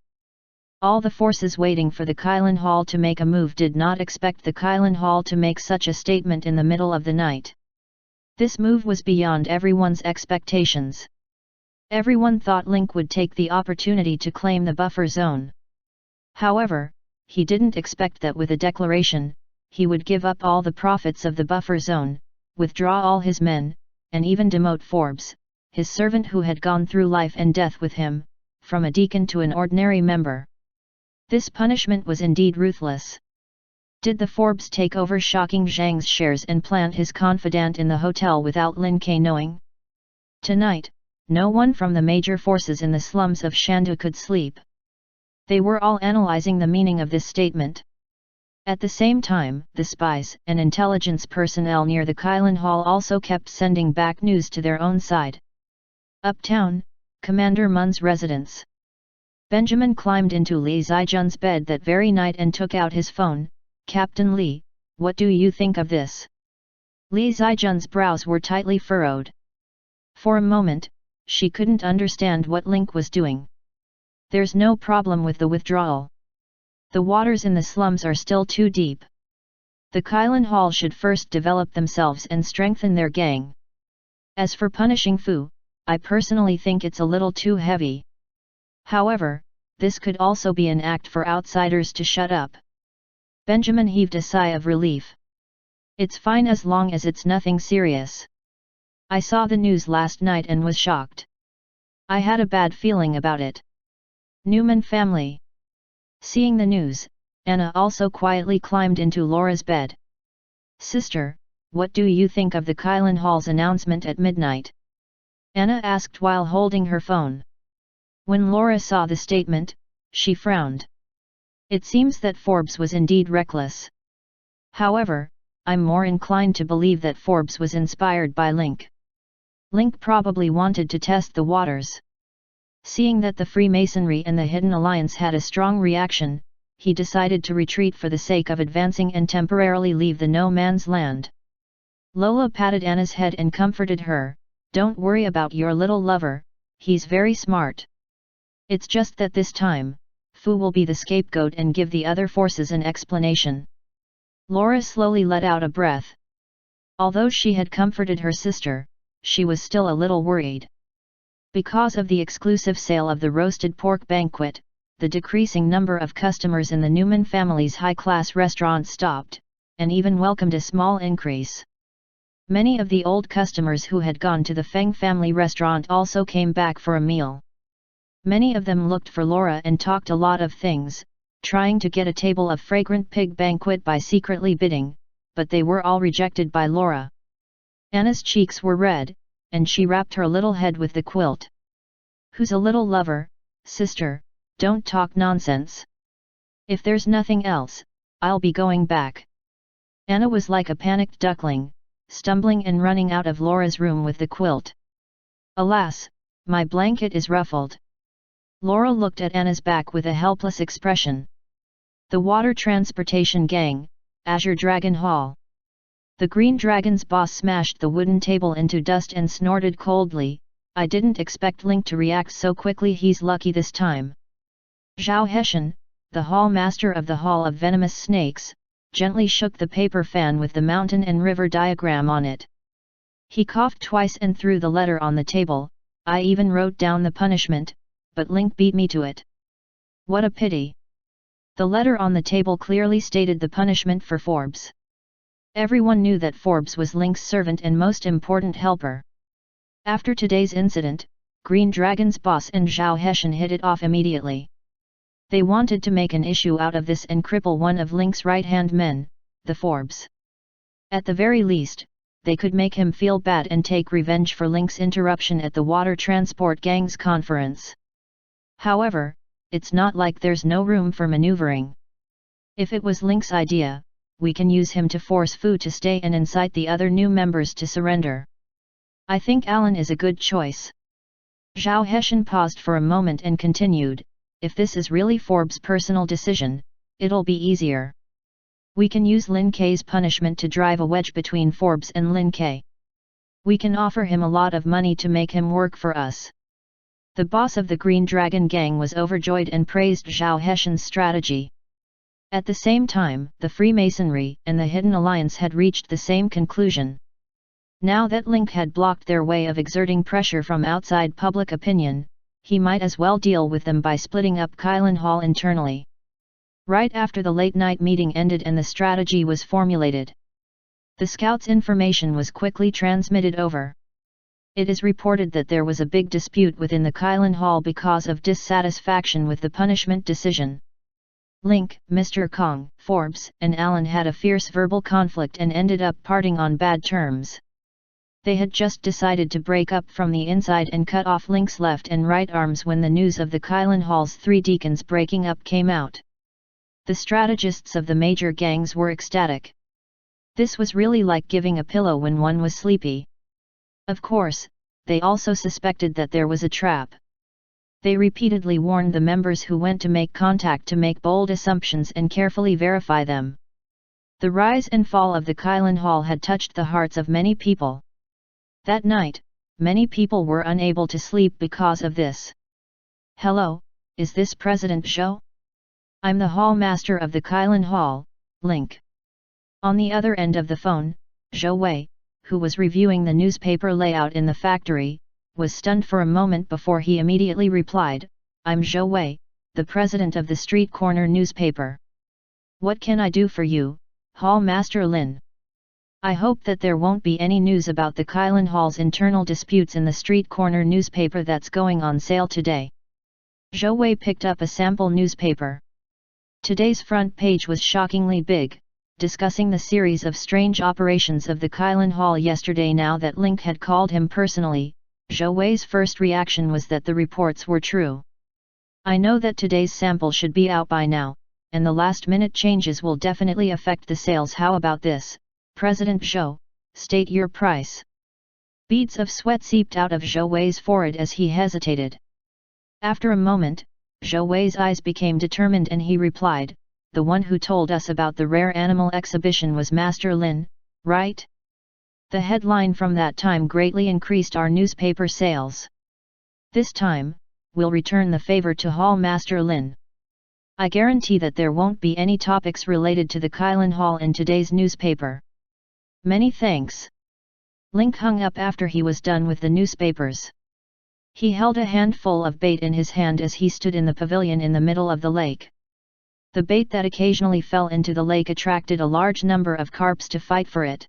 S1: All the forces waiting for the Kylin Hall to make a move did not expect the Kylin Hall to make such a statement in the middle of the night. This move was beyond everyone's expectations. Everyone thought Link would take the opportunity to claim the buffer zone. However, he didn't expect that with a declaration, he would give up all the profits of the buffer zone, withdraw all his men, and even demote Forbes, his servant who had gone through life and death with him, from a deacon to an ordinary member. This punishment was indeed ruthless. Did the Forbes take over shocking Zhang's shares and plant his confidant in the hotel without Lin Ke knowing? Tonight, no one from the major forces in the slums of Shandu could sleep. They were all analyzing the meaning of this statement. At the same time, the spies and intelligence personnel near the Kylin Hall also kept sending back news to their own side. Uptown, Commander Mun's residence. Benjamin climbed into Li Zijun's bed that very night and took out his phone. Captain Li, what do you think of this? Li Zijun's brows were tightly furrowed. For a moment, she couldn't understand what Link was doing. There's no problem with the withdrawal. The waters in the slums are still too deep. The Kylin Hall should first develop themselves and strengthen their gang. As for punishing Fu, I personally think it's a little too heavy. However, this could also be an act for outsiders to shut up. Benjamin heaved a sigh of relief. It's fine as long as it's nothing serious. I saw the news last night and was shocked. I had a bad feeling about it. Newman family. Seeing the news, Anna also quietly climbed into Laura's bed. Sister, what do you think of the Kylin Hall's announcement at midnight? Anna asked while holding her phone. When Laura saw the statement, she frowned. It seems that Forbes was indeed reckless. However, I'm more inclined to believe that Forbes was inspired by Link. Link probably wanted to test the waters. Seeing that the Freemasonry and the Hidden Alliance had a strong reaction, he decided to retreat for the sake of advancing and temporarily leave the no man's land. Lola patted Anna's head and comforted her, "Don't worry about your little lover, he's very smart. It's just that this time, Fu will be the scapegoat and give the other forces an explanation." Laura slowly let out a breath. Although she had comforted her sister, she was still a little worried. Because of the exclusive sale of the roasted pork banquet, the decreasing number of customers in the Newman family's high-class restaurant stopped, and even welcomed a small increase. Many of the old customers who had gone to the Feng family restaurant also came back for a meal. Many of them looked for Laura and talked a lot of things, trying to get a table of fragrant pig banquet by secretly bidding, but they were all rejected by Laura. Anna's cheeks were red, and she wrapped her little head with the quilt. "Who's a little lover, sister, don't talk nonsense. If there's nothing else, I'll be going back." Anna was like a panicked duckling, stumbling and running out of Laura's room with the quilt. "Alas, my blanket is ruffled." Laura looked at Anna's back with a helpless expression. "The water transportation gang, Azure Dragon Hall." The Green Dragon's boss smashed the wooden table into dust and snorted coldly, "I didn't expect Link to react so quickly. He's lucky this time." Zhao Heshan, the hall master of the Hall of Venomous Snakes, gently shook the paper fan with the mountain and river diagram on it. He coughed twice and threw the letter on the table. "I even wrote down the punishment, but Link beat me to it. What a pity." The letter on the table clearly stated the punishment for Forbes. Everyone knew that Forbes was Link's servant and most important helper. After today's incident, Green Dragon's boss and Zhao Heshan hit it off immediately. They wanted to make an issue out of this and cripple one of Link's right-hand men, the Forbes. At the very least, they could make him feel bad and take revenge for Link's interruption at the Water Transport Gang's conference. However, it's not like there's no room for maneuvering. If it was Link's idea, we can use him to force Fu to stay and incite the other new members to surrender. I think Alan is a good choice." Zhao Heshan paused for a moment and continued, "If this is really Forbes' personal decision, it'll be easier. We can use Lin Kei's punishment to drive a wedge between Forbes and Lin Kei. We can offer him a lot of money to make him work for us." The boss of the Green Dragon Gang was overjoyed and praised Zhao Heshan's strategy. At the same time, the Freemasonry and the Hidden Alliance had reached the same conclusion. Now that Link had blocked their way of exerting pressure from outside public opinion, he might as well deal with them by splitting up Kylan Hall internally. Right after the late-night meeting ended and the strategy was formulated, the scouts' information was quickly transmitted over. It is reported that there was a big dispute within the Kylan Hall because of dissatisfaction with the punishment decision. Link, Mr. Kong, Forbes, and Alan had a fierce verbal conflict and ended up parting on bad terms. They had just decided to break up from the inside and cut off Link's left and right arms when the news of the Kylan Hall's 3 deacons breaking up came out. The strategists of the major gangs were ecstatic. This was really like giving a pillow when one was sleepy. Of course, they also suspected that there was a trap. They repeatedly warned the members who went to make contact to make bold assumptions and carefully verify them. The rise and fall of the Kylan Hall had touched the hearts of many people. That night, many people were unable to sleep because of this. "Hello, is this President Zhou? I'm the hall master of the Kylan Hall, Link." On the other end of the phone, Zhou Wei, who was reviewing the newspaper layout in the factory, was stunned for a moment before he immediately replied, "I'm Zhou Wei, the president of the street corner newspaper. What can I do for you, Hall Master Lin? I hope that there won't be any news about the Kylan Hall's internal disputes in the street corner newspaper that's going on sale today." Zhou Wei picked up a sample newspaper. Today's front page was shockingly big, discussing the series of strange operations of the Kylan Hall yesterday. Now that Link had called him personally, Zhou Wei's first reaction was that the reports were true. "I know that today's sample should be out by now, and the last-minute changes will definitely affect the sales. How about this, President Zhou, state your price." Beads of sweat seeped out of Zhou Wei's forehead as he hesitated. After a moment, Zhou Wei's eyes became determined and he replied, "The one who told us about the rare animal exhibition was Master Lin, right? The headline from that time greatly increased our newspaper sales. This time, we'll return the favor to Hall Master Lin. I guarantee that there won't be any topics related to the Kylan Hall in today's newspaper. Many thanks." Link hung up after he was done with the newspapers. He held a handful of bait in his hand as he stood in the pavilion in the middle of the lake. The bait that occasionally fell into the lake attracted a large number of carps to fight for it.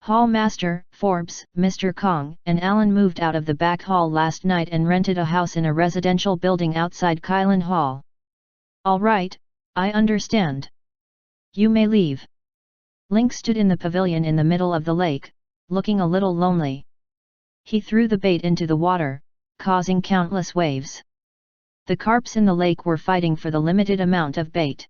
S1: Hall Master, Forbes, Mr. Kong, and Alan moved out of the back hall last night and rented a house in a residential building outside Kylan Hall. All right, I understand. You may leave. Link stood in the pavilion in the middle of the lake, looking a little lonely. He threw the bait into the water, causing countless waves. The carps in the lake were fighting for the limited amount of bait.